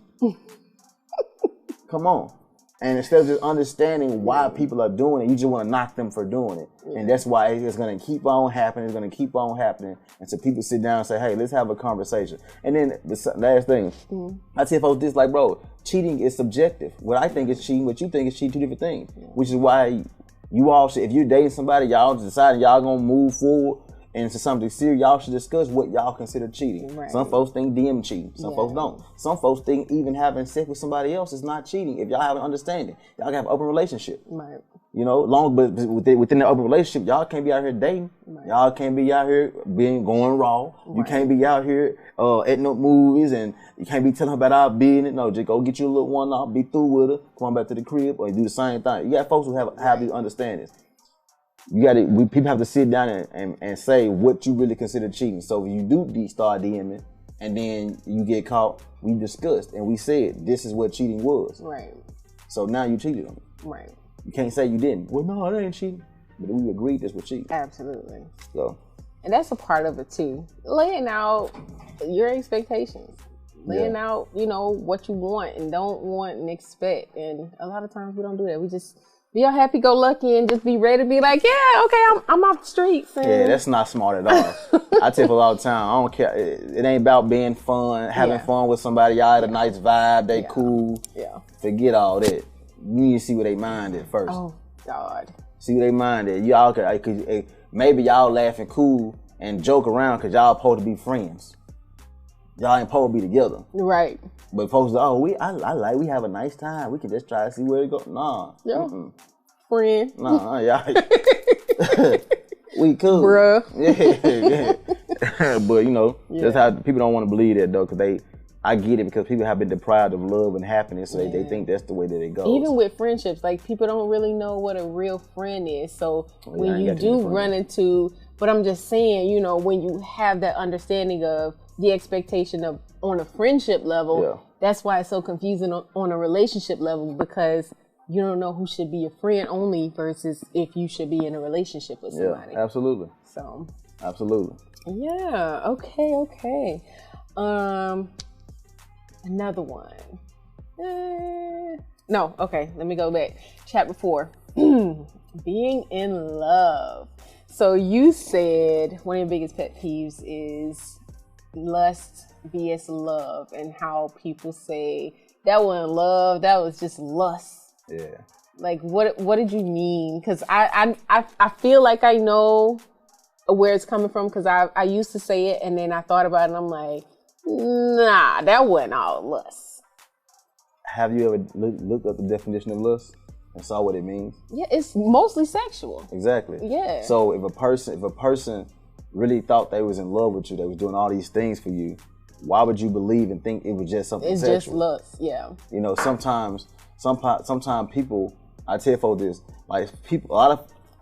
Come on. And instead of just understanding why people are doing it, you just want to knock them for doing it. And that's why it's going to keep on happening. It's going to keep on happening until people sit down and say, hey, let's have a conversation. And then the last thing, I tell folks this, like, bro, cheating is subjective. What I think is cheating, what you think is cheating, two different things. Which is why you all should, if you're dating somebody, y'all deciding y'all going to move forward into something serious, y'all should discuss what y'all consider cheating. Right. Some folks think DM cheating. Some folks don't. Some folks think even having sex with somebody else is not cheating. If y'all have an understanding, y'all can have an open relationship. Right. You know, but within the open relationship, y'all can't be out here dating. Right. Y'all can't be out here going raw. Right. You can't be out here at no movies, and you can't be telling her about our business. No, just go get you a little one off, be through with her, come on back to the crib, or do the same thing. You got folks who have these understandings. People have to sit down and say what you really consider cheating. So if you do start DMing and then you get caught, we discussed and we said this is what cheating was. Right. So now you cheated on me. Right. You can't say you didn't. Well, no, that ain't cheating. But we agreed this was cheating. Absolutely. So. And that's a part of it too. Laying out your expectations. Laying out, what you want and don't want and expect. And a lot of times we don't do that. We just be all happy-go-lucky and just be ready to be like, yeah, okay, I'm off the streets. And yeah, that's not smart at all. I tell people all the time, I don't care. It ain't about being fun, having fun with somebody. Y'all had a nice vibe, they cool. Yeah. Forget all that. You need to see where they mind at first. Oh, God. See where they mind at. Y'all could, maybe y'all laughing cool and joke around because y'all supposed to be friends. Y'all ain't supposed to be together. Right. But folks, we have a nice time. We can just try to see where it goes. Nah. Yeah. Friend. Nah, y'all. We cool. Bruh. Yeah. But, that's how people don't want to believe that, though, because I get it, because people have been deprived of love and happiness, so they think that's the way that it goes. Even with friendships, like, people don't really know what a real friend is. So when you do run into, but I'm just saying, when you have that understanding of the expectation of on a friendship level, that's why it's so confusing on a relationship level, because you don't know who should be your friend only versus if you should be in a relationship with somebody. Yeah, absolutely. So. Absolutely. Yeah. Okay. Another one. No. Okay. Let me go back. Chapter 4. Being in love. So you said one of your biggest pet peeves is lust vs love, and how people say that wasn't love, that was just lust. Yeah. Like, what did you mean? Because I feel like I know where it's coming from, because I used to say it, and then I thought about it and I'm like, Nah, that wasn't all lust. Have you ever looked up the definition of lust and saw what it means? Yeah, it's mostly sexual. Exactly. Yeah. So if a person really thought they was in love with you, they was doing all these things for you, why would you believe and think it was just something it's sexual? It's just lust, yeah. You know, sometimes people, I tell folks this, like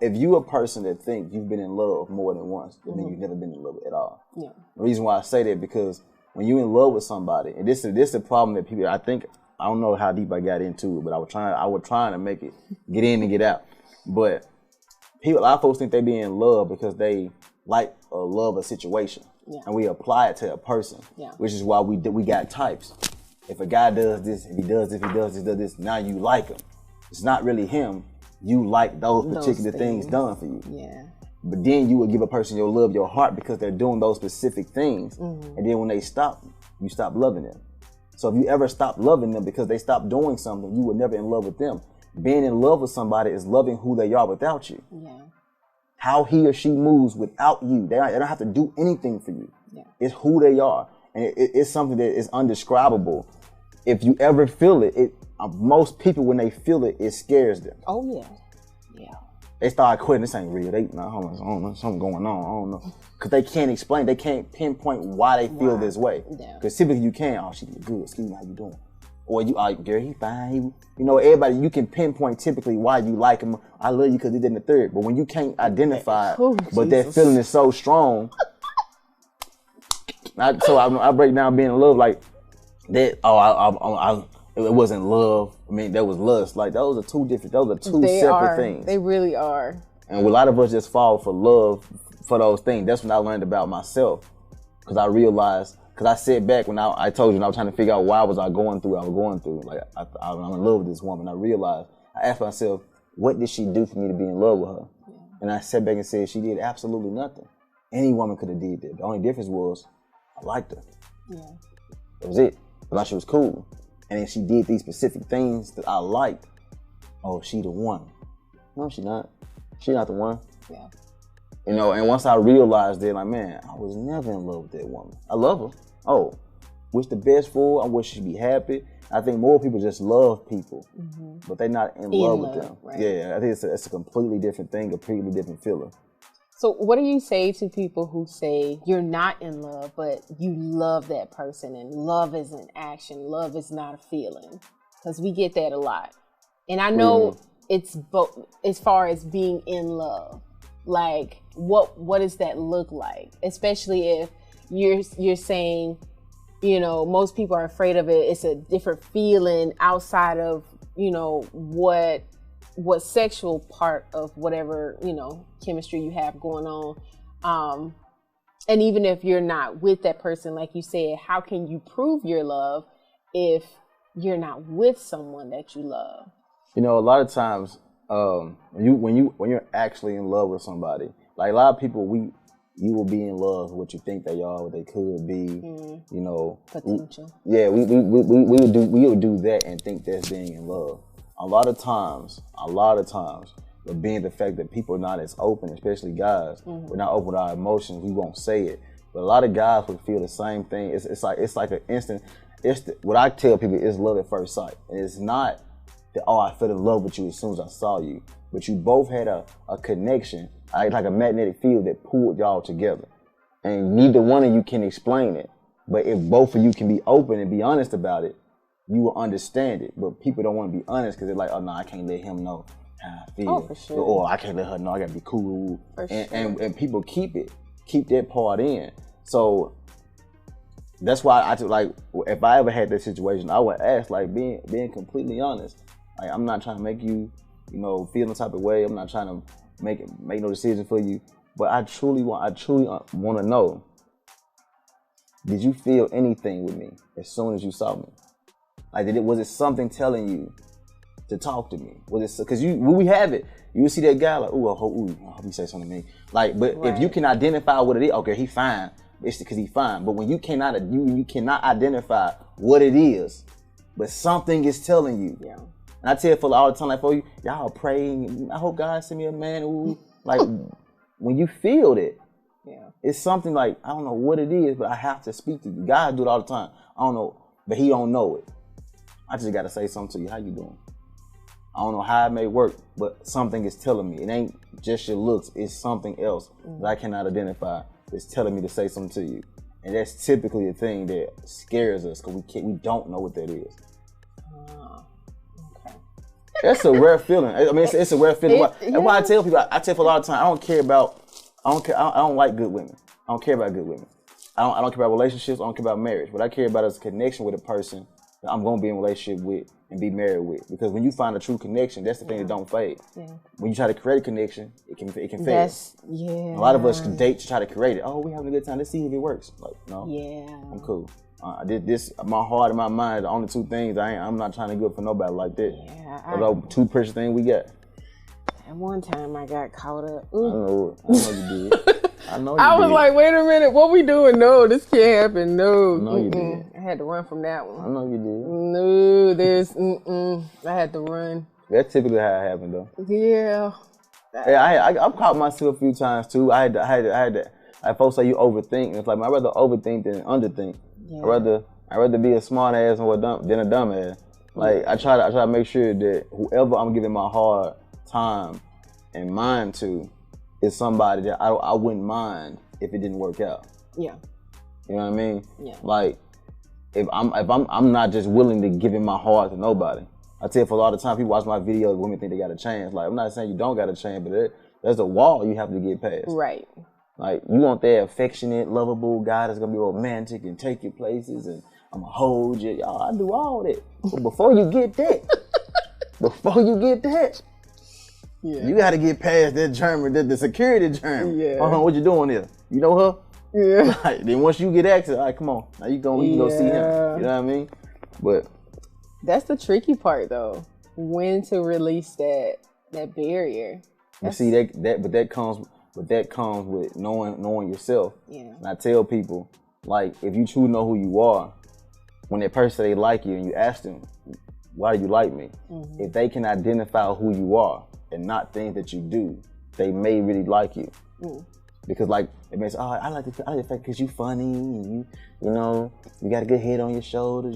if you a person that think you've been in love more than once, I mean you've never been in love at all. Yeah. The reason why I say that, because when you're in love with somebody, and this is a problem that people, I don't know how deep I got into it, but I was trying to make it get in and get out. But a lot of folks think they be in love because they like or love a situation. Yeah. And we apply it to a person, which is why we got types. If a guy does this, if he does this, now you like him. It's not really him. You like those particular things done for you. Yeah. But then you would give a person your love, your heart, because they're doing those specific things. Mm-hmm. And then when they stop, you stop loving them. So if you ever stop loving them because they stop doing something, you were never in love with them. Being in love with somebody is loving who they are without you. Yeah. How he or she moves without you. They don't have to do anything for you. Yeah. It's who they are. And it's something that is undescribable. If you ever feel it, most people, when they feel it, it scares them. Oh, yeah. Yeah. They start quitting. This ain't real. I don't know, something going on. I don't know. Because they can't explain. They can't pinpoint why they feel this way. Because typically you can. Oh, she look good. Excuse me, how you doing? Or you, Gary, he fine. You know, everybody, you can pinpoint typically why you like him. I love you because he did in the third. But when you can't identify it, but that feeling is so strong. I break down being in love like that. It wasn't love. I mean, that was lust. Like those are two separate things. They really are. And a lot of us just fall for love for those things. That's when I learned about myself, because I realized. Because I sat back when I told you, and I was trying to figure out why was I going through. Like I'm in love with this woman. I realized, I asked myself, what did she do for me to be in love with her? Yeah. And I sat back and said, she did absolutely nothing. Any woman could have did that. The only difference was, I liked her. Yeah. That was it. I thought she was cool. And then she did these specific things that I liked. Oh, she the one. No, she not. She not the one. Yeah. You know, and once I realized that, like, man, I was never in love with that woman. I love her. Oh, wish the best for her. I wish she'd be happy. I think more people just love people, but they're not in love with them. Right? Yeah, I think it's a completely different thing, a completely different feeling. So what do you say to people who say you're not in love, but you love that person, and love is an action, love is not a feeling? Because we get that a lot. And I know it's both as far as being in love. Like, what does that look like? Especially if you're saying, you know, most people are afraid of it. It's a different feeling outside of, you know, what sexual part of whatever, you know, chemistry you have going on. And even if you're not with that person, like you said, how can you prove your love if you're not with someone that you love? You know, a lot of times, when you're actually in love with somebody, like a lot of people, you will be in love with what you think they are, what they could be, you know. Potential. We would do that and think that's being in love. A lot of times, but being the fact that people are not as open, especially guys, we're not open with our emotions, we won't say it. But a lot of guys would feel the same thing. It's like an instant. What I tell people is love at first sight, and it's not that, oh, I fell in love with you as soon as I saw you, but you both had a connection, like a magnetic field that pulled y'all together. And neither one of you can explain it. But if both of you can be open and be honest about it, you will understand it. But people don't want to be honest because they're like, oh, no, I can't let him know how I feel. Oh, for sure. Or I can't let her know, I got to be cool. And people keep that part in. So that's why if I ever had that situation, I would ask, like, being completely honest. Like, I'm not trying to make you, you know, feel the type of way. I'm not trying to make no decision for you. But I truly want to know, did you feel anything with me as soon as you saw me? Like, was it something telling you to talk to me? Was it, because when we have it, you will see that guy like, I hope he say something to me. Like, but if you can identify what it is, okay, he fine. It's because he fine. But when you cannot identify what it is, but something is telling you. Yeah. And I tell folks all the time, like, for you, y'all praying, I hope God send me a man who, like, when you feel it, Yeah. It's something like, I don't know what it is, but I have to speak to you. God do it all the time. I don't know, but he don't know it. I just got to say something to you. How you doing? I don't know how it may work, but something is telling me. It ain't just your looks. It's something else that I cannot identify. It's telling me to say something to you. And that's typically the thing that scares us because we don't know what that is. Okay. That's a rare feeling. I mean, it's a rare feeling. That's why I tell people, I tell people all the time, I don't like good women. I don't care about good women. I don't care about relationships. I don't care about marriage. What I care about is a connection with a person that I'm going to be in a relationship with and be married with. Because when you find a true connection, that's the thing that don't fade. Yeah. When you try to create a connection, it can fail. A lot of us date to try to create it. Oh, we having a good time. Let's see if it works. Like, no, I'm cool. I did this. My heart and my mind, the only two things. I'm not trying to go for nobody like that. Yeah, those two precious things we got. At one time, I got caught up. I know you did. I know you did. I was like, wait a minute, what we doing? No, this can't happen. No. I know you did. I had to run from that one. I know you did. No, I had to run. That's typically how it happened, though. Yeah. I've caught myself a few times, too. I had to. Like folks say you overthink. And it's like, I'd rather overthink than underthink. Yeah. I'd rather be a smart ass than a dumb ass. Like, I try to make sure that whoever I'm giving my hard time and mind to is somebody that I wouldn't mind if it didn't work out. Yeah. You know what I mean? Yeah. Like, if I'm not just willing to give in my heart to nobody. I tell you, for a lot of time, people watch my videos, women think they got a chance. Like, I'm not saying you don't got a chance, but there's a wall you have to get past. Right. Like, you want that affectionate, lovable guy that's gonna be romantic and take you places and I'm gonna hold you. Y'all, I do all that. But before you get that, you gotta get past that German, the security German. Yeah. What you doing here? You know her? Yeah. Like, then once you get access, all right, come on. Now you can go see him. You know what I mean? But that's the tricky part, though. When to release that barrier. But see, that comes with knowing yourself. Yeah. And I tell people, like, if you truly know who you are, when that person say they like you and you ask them, why do you like me? Mm-hmm. If they can identify who you are and not things that you do, they may really like you. Mm. Because, like, it means, I like the fact because you funny and you know, you got a good head on your shoulders.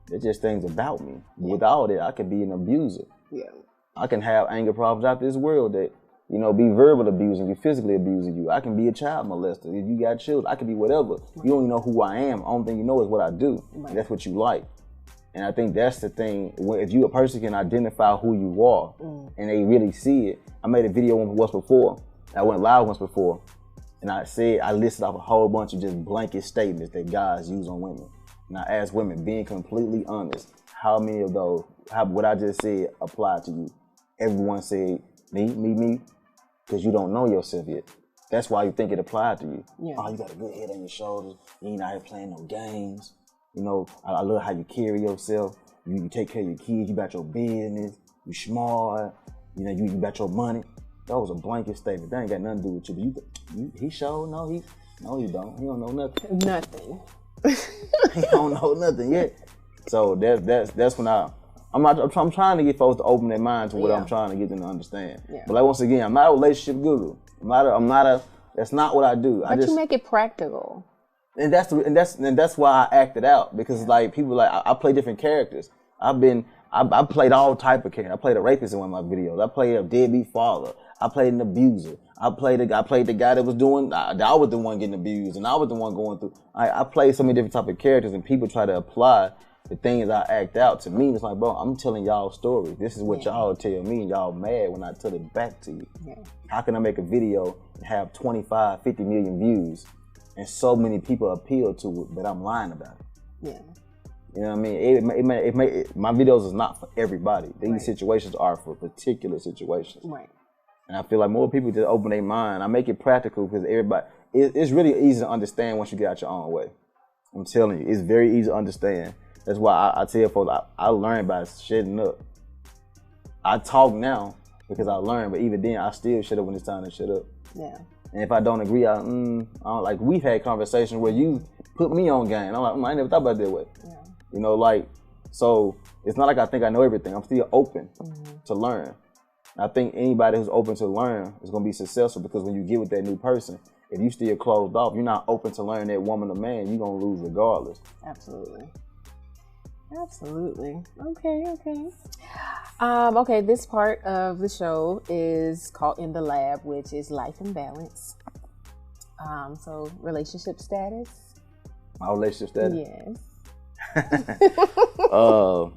It's just things about me. Yeah. With all that, I could be an abuser. Yeah. I can have anger problems out this world that, you know, be verbal abusing you, physically abusing you. I can be a child molester. If you got children, I can be whatever. Right. You don't even know who I am. The only thing you know is what I do. Right. And that's what you like. And I think that's the thing. If a person can identify who you are and they really see it. I made a video once before. I went live once before. And I listed off a whole bunch of just blanket statements that guys use on women. And I asked women, being completely honest, how many of those, what I just said apply to you? Everyone said, me, because you don't know yourself yet. That's why you think it applied to you. Yeah. Oh, you got a good head on your shoulders. You ain't out here playing no games. You know, I love how you carry yourself. You take care of your kids. You got your business. You smart. You know, you got your money. That was a blanket statement. That ain't got nothing to do with you. But he sure no, he don't. He don't know nothing. Nothing. He don't know nothing yet. So that's when I'm trying to get folks to open their mind to what I'm trying to get them to understand. Yeah. But like, once again, I'm not a relationship guru. That's not what I do. But you make it practical. And that's why I acted out, because like people like I play different characters. I played all type of characters. I played a rapist in one of my videos. I played a deadbeat father. I played an abuser. I played the guy that was doing. I was the one getting abused, and I was the one going through. I played so many different type of characters, and people try to apply the things I act out to me. It's like, bro, I'm telling y'all stories. This is what y'all tell me, and y'all mad when I tell it back to you. Yeah. How can I make a video and have 25, 50 million views, and so many people appeal to it, but I'm lying about it? Yeah. You know what I mean? My videos is not for everybody. These situations are for particular situations. Right. And I feel like more people just open their mind. I make it practical because it's really easy to understand once you get out your own way. I'm telling you, it's very easy to understand. That's why I tell folks, I learned by shutting up. I talk now because I learned, but even then, I still shut up when it's time to shut up. Yeah. And if I don't agree, I don't like, we've had conversations where you put me on game. I'm like, I never thought about it that way. Yeah. You know, like, so it's not like I think I know everything. I'm still open to learn. I think anybody who's open to learn is going to be successful, because when you get with that new person, If you still closed off, you're not open to learning that woman or man, you're going to lose regardless. Absolutely. Absolutely. Okay. Okay, this part of the show is called In the Lab, which is life and balance. So relationship status. My relationship status? Yes. Uh-oh.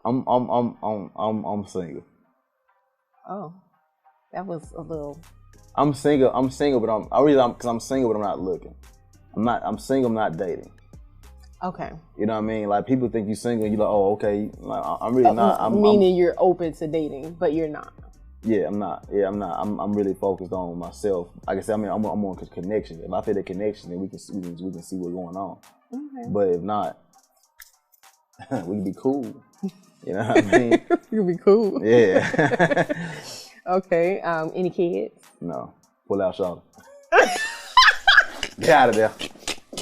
I'm single. Oh, that was a little. I'm single, but I'm single, but I'm not looking. I'm single, I'm not dating. Okay. You know what I mean? Like, people think you single, you're like, oh, okay. Like, I'm really not. Meaning you're open to dating, but you're not. Yeah, I'm not. I'm really focused on myself. Like I said, I'm on connection. If I feel the connection, then we can see what's going on. Okay. But if not, we can be cool. You know what I mean? You can be cool. Yeah. Okay. Any kids? No. Pull out, Charlotte. Get out of there.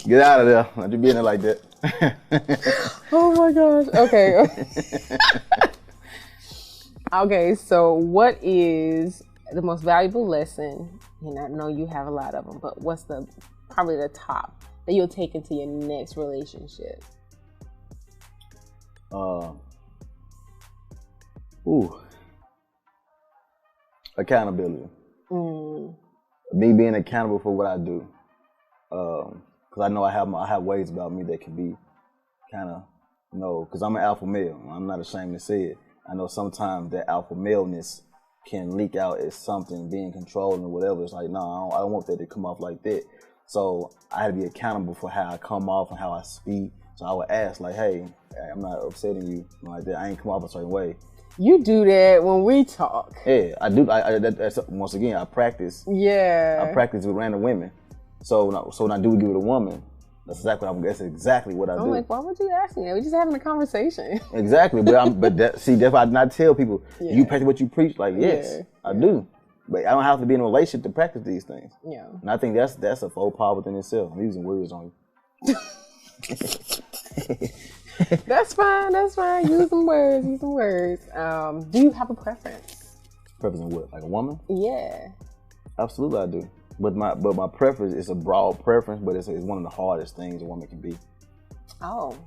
Get out of there. Don't you be in there like that. Oh my gosh. Okay. Okay, so what is the most valuable lesson? And I know you have a lot of them, but what's probably the top that you'll take into your next relationship? Accountability. Me being accountable for what I do. Because I know I have ways about me that can be kind of, because I'm an alpha male. I'm not ashamed to say it. I know sometimes that alpha maleness can leak out as something being controlling or whatever. It's like, no, I don't want that to come off like that. So I had to be accountable for how I come off and how I speak. So I would ask, like, hey, I'm not upsetting you like that. I ain't come off a certain way. You do that when we talk. Yeah, I do. That's, once again, I practice. Yeah. I practice with random women. So when I do give it a woman, that's exactly what I do. I'm like, why would you ask me that? We're just having a conversation. Exactly, that's why I did not tell people. Yeah. You practice what you preach. Like, yes, I do, but I don't have to be in a relationship to practice these things. Yeah, and I think that's a faux pas within itself. I'm using words on you. That's fine. Use some words. Do you have a preference? Preference in what? Like a woman? Yeah. Absolutely, I do. But my preference is a broad preference, but it's one of the hardest things a woman can be. Oh.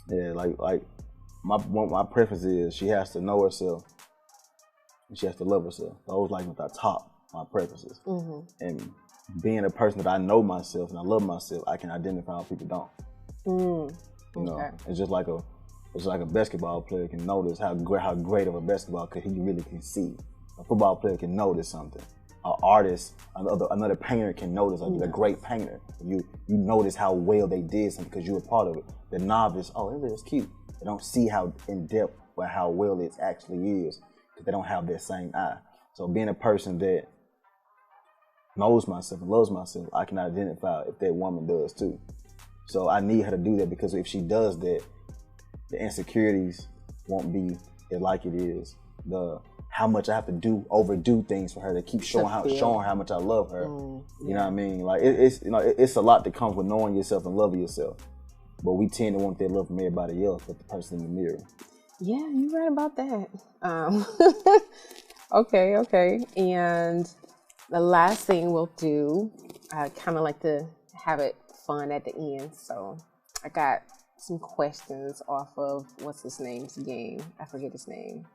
Yeah, like my preference is she has to know herself and she has to love herself. Those like at the top, my preferences. Mm-hmm. And being a person that I know myself and I love myself, I can identify how people don't. You know, it's just like a basketball player can notice how great of a basketball player he really can see. A football player can notice something. An artist, another painter can notice, a great painter. You notice how well they did something because you were part of it. The novice, oh, it's cute. They don't see how in depth or how well it actually is because they don't have that same eye. So being a person that knows myself and loves myself, I can identify if that woman does too. So I need her to do that because if she does that, the insecurities won't be like it is. How much I have to overdo things for her to keep showing her how much I love her. You know what I mean? Like it's a lot that comes with knowing yourself and loving yourself. But we tend to want that love from everybody else but the person in the mirror. Yeah, you're right about that. Okay. And the last thing we'll do, I kind of like to have it fun at the end. So I got some questions off of what's his name's game. I forget his name.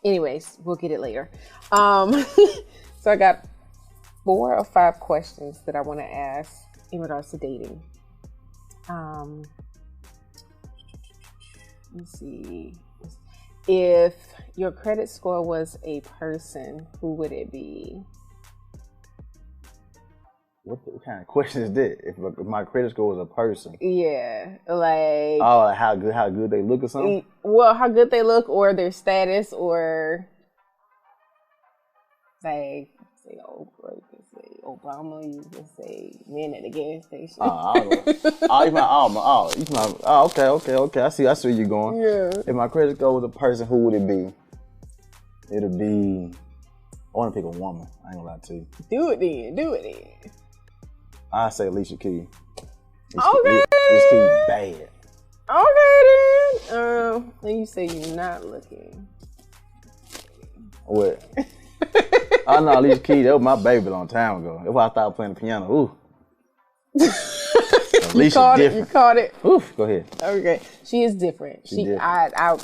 Anyways, we'll get it later. So I got 4 or 5 questions that I want to ask in regards to dating. Let's see. If your credit score was a person, who would it be? What kind of question is that? If my credit score was a person? Yeah, like... Oh, like how good they look or something? Well, how good they look or their status or... Like, say Oprah, you can say Obama, you can say men at the gas station. Okay. I see where you're going. Yeah. If my credit score was a person, who would it be? It'd be... I want to pick a woman. I ain't gonna lie to you. Do it then. I say Alicia Keys. Okay. It's too bad. Okay then. And you say you're not looking. What? I know Alicia Keys, that was my baby a long time ago. That's why I started playing the piano. Ooh. You caught it. You caught it. Oof. Go ahead. Okay. She is different. She different. I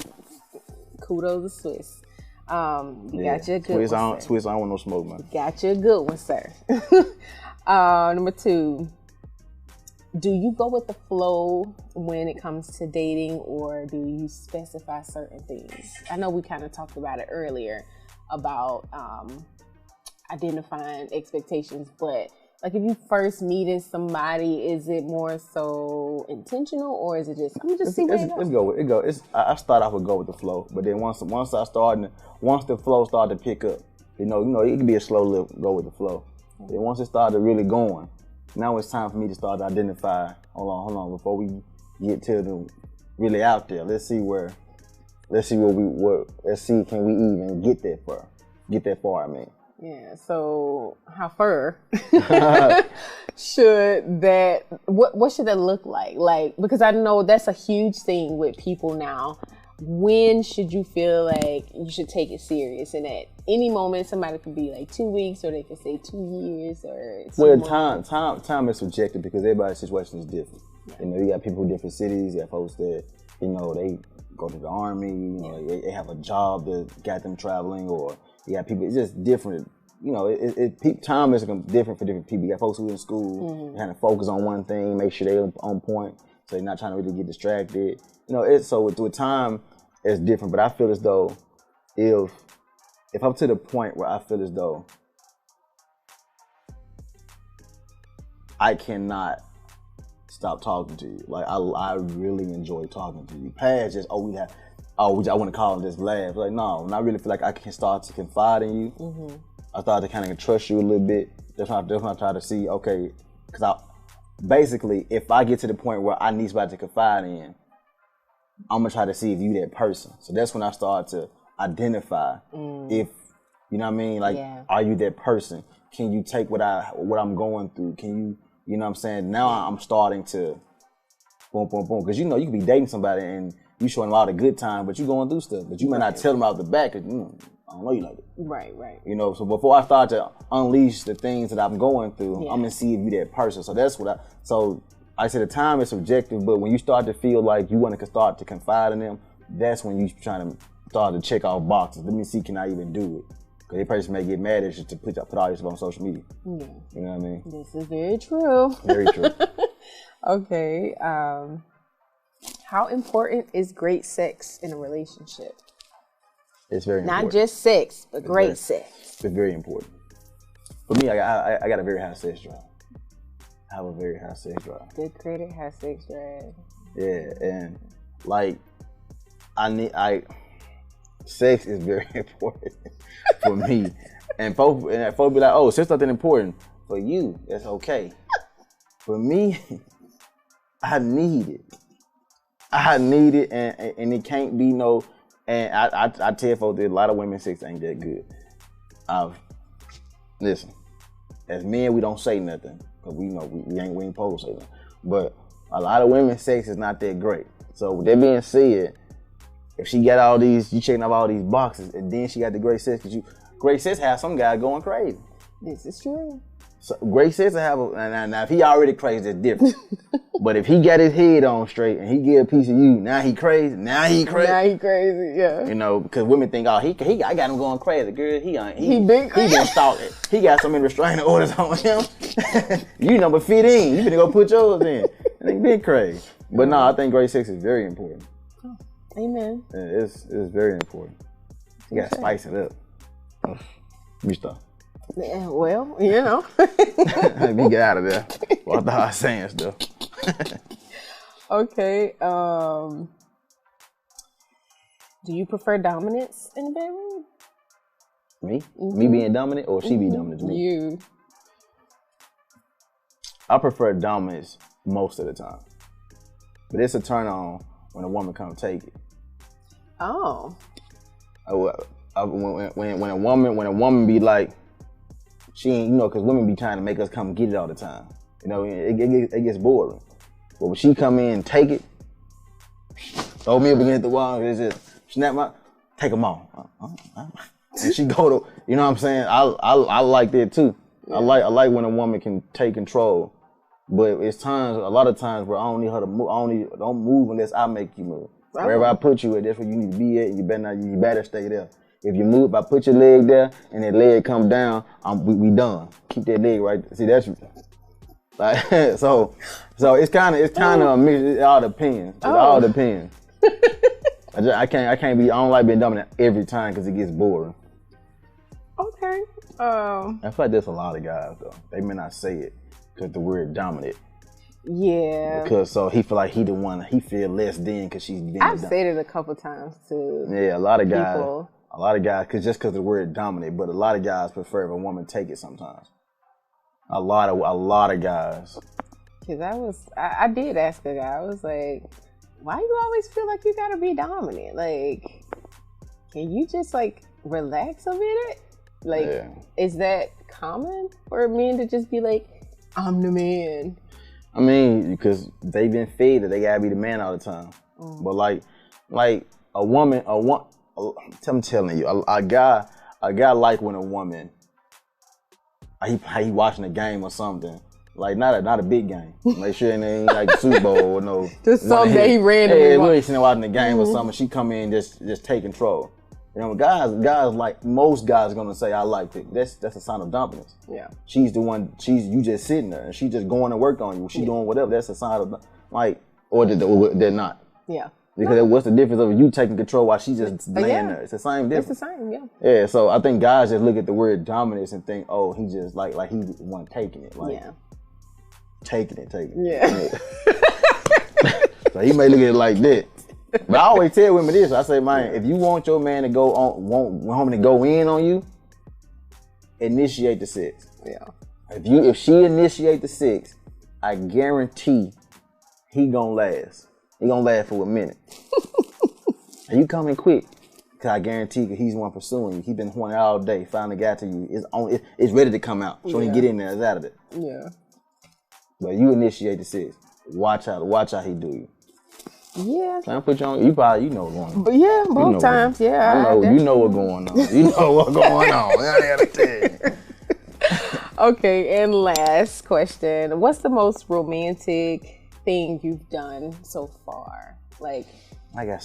kudos to Swiss. You got your good one, sir. Swiss, I don't want no smoke, man. Got you a good one, sir. Number 2. Do you go with the flow when it comes to dating, or do you specify certain things? I know we kind of talked about it earlier about identifying expectations, but like if you first meeting somebody, is it more so intentional, or is it just let me just see where it goes? Let's go with it. Go. I start off with go with the flow, but then once the flow started to pick up, you know, it can be a slow lift, go with the flow. Then once it started really going, now it's time for me to start to identify. Hold on, before we get to the really out there, let's see can we even get that far, I mean. Yeah, so how far should that, what should that look like? Like, because I know that's a huge thing with people now. When should you feel like you should take it serious? And at any moment, somebody could be like 2 weeks, or they could say 2 years, or time is subjective because everybody's situation is different. Yeah. You know, you got people in different cities. You got folks that, you know, they go to the army. You know, they have a job that got them traveling, or you got people. It's just different. You know, time is different for different people. You got folks who are in school, kind of focus on one thing, make sure they're on point, so they're not trying to really get distracted. You know, so with time, it's different. But I feel as though if I'm to the point where I feel as though I cannot stop talking to you, like I really enjoy talking to you. Past just I want to call and just laugh. Like no, and I really feel like I can start to confide in you. I started to kind of trust you a little bit. That's when I try to see, okay, because basically, if I get to the point where I need somebody to confide in, I'm gonna try to see if you that person. So that's when I start to identify if, you know what I mean? Like, are you that person? Can you take what I'm going through? Can you, you know what I'm saying? Now I'm starting to boom, boom, boom. Because you know, you could be dating somebody and you showing a lot of good time, but you going through stuff. But you may not tell them out the back because I don't know you like it. Right. You know, so before I start to unleash the things that I'm going through, I'm gonna see if you that person. So that's what I said the time is subjective, but when you start to feel like you want to start to confide in them, that's when you trying to start to check off boxes. Let me see, can I even do it? Because that person may get mad at you to put all your stuff on social media. Yeah. You know what I mean? This is very true. Very true. Okay. How important is great sex in a relationship? It's very important. Not just sex, but great sex. It's very important. For me, I got a very high sex drive. I have a very high sex drive. Good credit, high sex drive. Yeah, and like sex is very important for me. And folks be like, oh, sex nothing important. For you, that's okay. For me, I need it. And it can't be no. And I tell folks that a lot of women's sex ain't that good. Listen, as men, we don't say nothing because we know we ain't supposed to say nothing. But a lot of women's sex is not that great. So with that being said, if she got all these, you checking off all these boxes, and then she got the great sex, because great sex has some guy going crazy. This is true. So great sex to have now if he already crazy, that's different. But if he got his head on straight and he get a piece of you, now he crazy. Yeah. You know, because women think, oh, I got him going crazy. Girl, he been crazy. He been stalking. He got so many restraining orders on him. You number 15. You finna go put yours in. And he been crazy. But no, I think great sex is very important. Oh, amen. Yeah, it's very important. You gotta spice it up. You stop. Yeah, well, you know. Let me get out of there. Well, I thought I was saying stuff. Okay. Do you prefer dominance in the bedroom? Me? Mm-hmm. Me being dominant, or she be dominant to me? You. I prefer dominance most of the time. But it's a turn on when a woman come take it. Oh. When a woman be like, she ain't, you know, because women be trying to make us come get it all the time. You know, it gets boring. But when she come in and take it, throw me up against the wall, it's just snap take them all. and she go to, you know what I'm saying? I like that too. Yeah. I like when a woman can take control. But it's a lot of times where I don't need her to move. Don't move unless I make you move. Right. Wherever I put you at, that's where you need to be at. You better stay there. If you move, if I put your leg there and that leg come down, we done. Keep that leg right. See, that's like so it's kind of a mix. It all depends. It all depends. I don't like being dominant every time because it gets boring. Okay. I feel like there's a lot of guys though. They may not say it because the word dominant. Yeah. Because so he feel like he the one. He feel less than because she's being. I've said it a couple times too. Yeah, a lot of guys, because the word dominant, but a lot of guys prefer if a woman take it sometimes. A lot of guys. Because I did ask a guy, I was like, why do you always feel like you gotta be dominant? Like, can you just like relax a minute? Like, Is that common for men to just be like, I'm the man? I mean, because they've been fed that they gotta be the man all the time. But like a woman, I'm telling you, a guy like when a woman, he watching a game or something, like not a big game. Make sure it ain't like the Super Bowl or no. Just someday he randomly. Yeah, really sitting watching the game or something. She come in just take control. You know, guys like most guys are gonna say I like it. That's a sign of dominance. Yeah. She's the one. You just sitting there and she just going to work on you. She doing whatever. That's a sign of or they're not. Yeah. Because what's the difference of you taking control while she's just laying there? It's the same difference. It's the same, yeah. Yeah, so I think guys just look at the word dominance and think, oh, he just like he the one taking it. Like, taking it. Yeah. So he may look at it like that. But I always tell women this. I say, man, if you want your man to want him to go in on you, initiate the sex. Yeah. If she initiate the sex, I guarantee he gonna last. He gonna last for a minute. And you coming quick, cause I guarantee that he's the one pursuing you. He been horny all day, finally got to you. It's ready to come out. So when you get in there, it's out of it. Yeah. But you initiate the sex. Watch how he do you. Yeah. Trying to put you on. You probably know what's going on. But yeah, both times. Yeah. You know what's going on. You know what's going on. I gotta tell you. Okay, and last question: what's the most romantic thing you've done so far? Like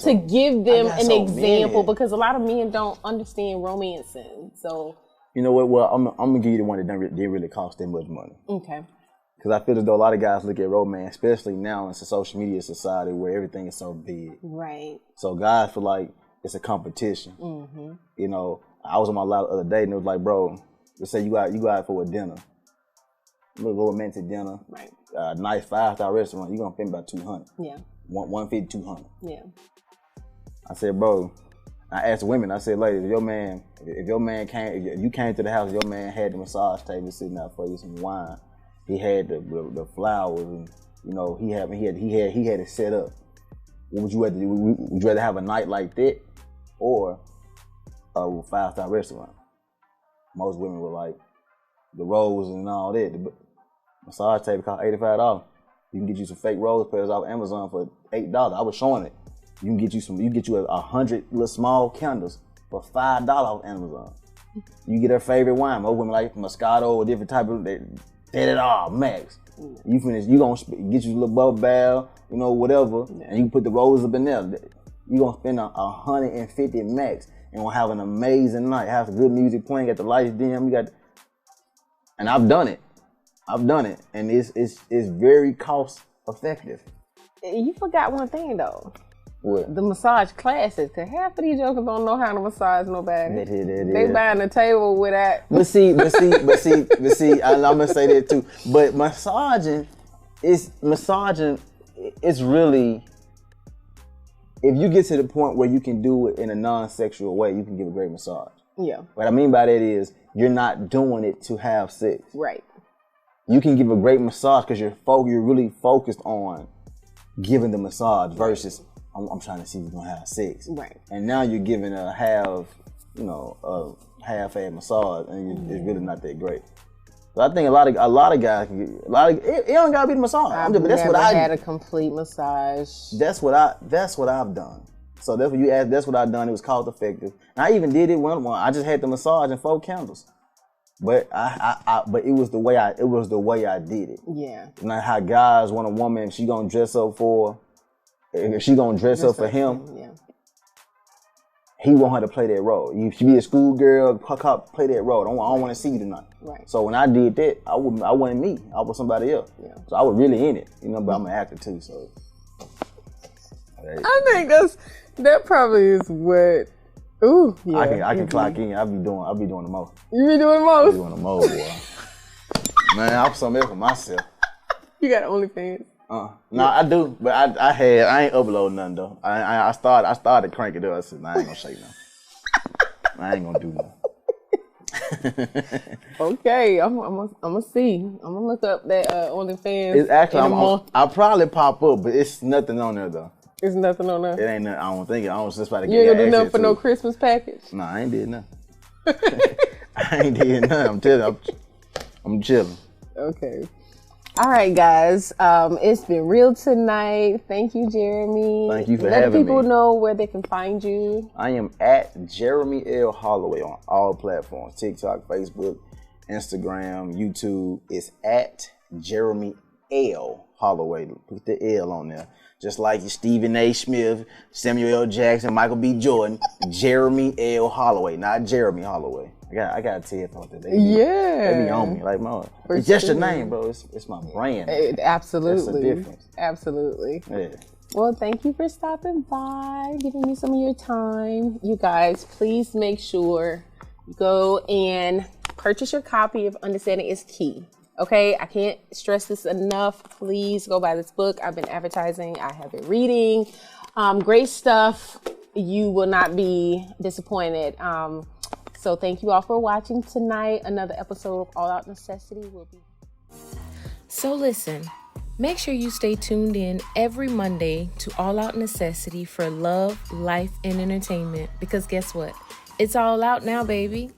to give them an example, because a lot of men don't understand romancing. So you know what? Well, I'm gonna give you the one that didn't really cost that much money. Okay. Because I feel as though a lot of guys look at romance, especially now in a social media society where everything is so big. Right. So guys feel like it's a competition. Mm-hmm. You know, I was on my live the other day and it was like, bro, let's say you go out for a dinner, a little romantic dinner, right? Nice 5-star restaurant. You're gonna spend about $200. Yeah. 150, 200. Yeah. I said, bro. I asked women. I said, ladies, if you came to the house, your man had the massage table sitting out for you, some wine. He had the flowers, and you know he had it set up. What would you rather do? Would you rather have a night like that, or a 5-star restaurant? Most women were like the rose and all that. The massage table cost $85. You can get you some fake rose petals off Amazon for $8. I was showing it. You can get you 100 little small candles for $5 off Amazon. You get her favorite wine. Most women like Moscato or different type of. Set it all, max. You finish, you gonna get you a little bubble bath, you know, whatever, and you can put the roses up in there. You gonna spend 150 max and gonna have an amazing night. Have some good music playing, got the lights dim, and I've done it, and it's very cost effective. You forgot one thing though. What? The massage classes, cause half of these jokers don't know how to massage nobody. They buying the table with that. But see, I'm gonna say that too. But massaging is really, if you get to the point where you can do it in a non-sexual way, you can give a great massage. Yeah. What I mean by that is you're not doing it to have sex. Right. You can give a great massage because you're really focused on giving the massage versus I'm trying to see if we're gonna have sex. Right. And now you're giving a half-ass massage, and it's really not that great. So I think a lot of guys can get it don't gotta be the massage. I've never had a complete massage. That's what I've done. So that's what you asked. That's what I done. It was cost effective. And I even did it one. I just had the massage and 4 candles. But but it was the way I did it. Yeah. Like how guys want a woman, she gonna dress up for. If she gonna dress up for him, yeah. He want her to play that role. You should be a schoolgirl, play that role. I don't want to see you tonight. Right. So when I did that, I wasn't me. I was somebody else. Yeah. So I was really in it, but I'm an actor too. So I think that probably is what. Ooh, yeah. I can clock in. I'll be doing the most. You be doing the most? I be doing the most, boy. Man, I'm something else for myself. You got OnlyFans? No, I do, but I ain't uploading nothing though. I started cranking it up. I said, I ain't gonna say nothing. I ain't gonna do nothing. Okay, I'm gonna see. I'm gonna look up that OnlyFans. It's actually I'll probably pop up, but it's nothing on there though. There's nothing on there. It ain't nothing. I don't think it. I don't just about to You ain't gonna do nothing for no Christmas package? No, I ain't did nothing. I ain't did nothing. I'm telling you, I'm chilling. Okay. All right, guys. It's been real tonight. Thank you, Jeremy. Thank you for having me. Let people know where they can find you. I am at Jeremy L. Holloway on all platforms: TikTok, Facebook, Instagram, YouTube. It's at Jeremy L. Holloway. Put the L on there. Just like Stephen A. Smith, Samuel L. Jackson, Michael B. Jordan, Jeremy L. Holloway, not Jeremy Holloway. I got to tell you something. They be on me. Like, man, it's just your name, bro. It's my brand. Absolutely. That's the difference. Absolutely. Yeah. Well, thank you for stopping by, giving me some of your time. You guys, please make sure you go and purchase your copy of Understanding is Key. Okay, I can't stress this enough. Please go buy this book. I've been advertising. I have been reading. Great stuff. You will not be disappointed. So thank you all for watching tonight. Another episode of All Out Necessity will be. So listen, make sure you stay tuned in every Monday to All Out Necessity for love, life, and entertainment. Because guess what? It's all out now, baby.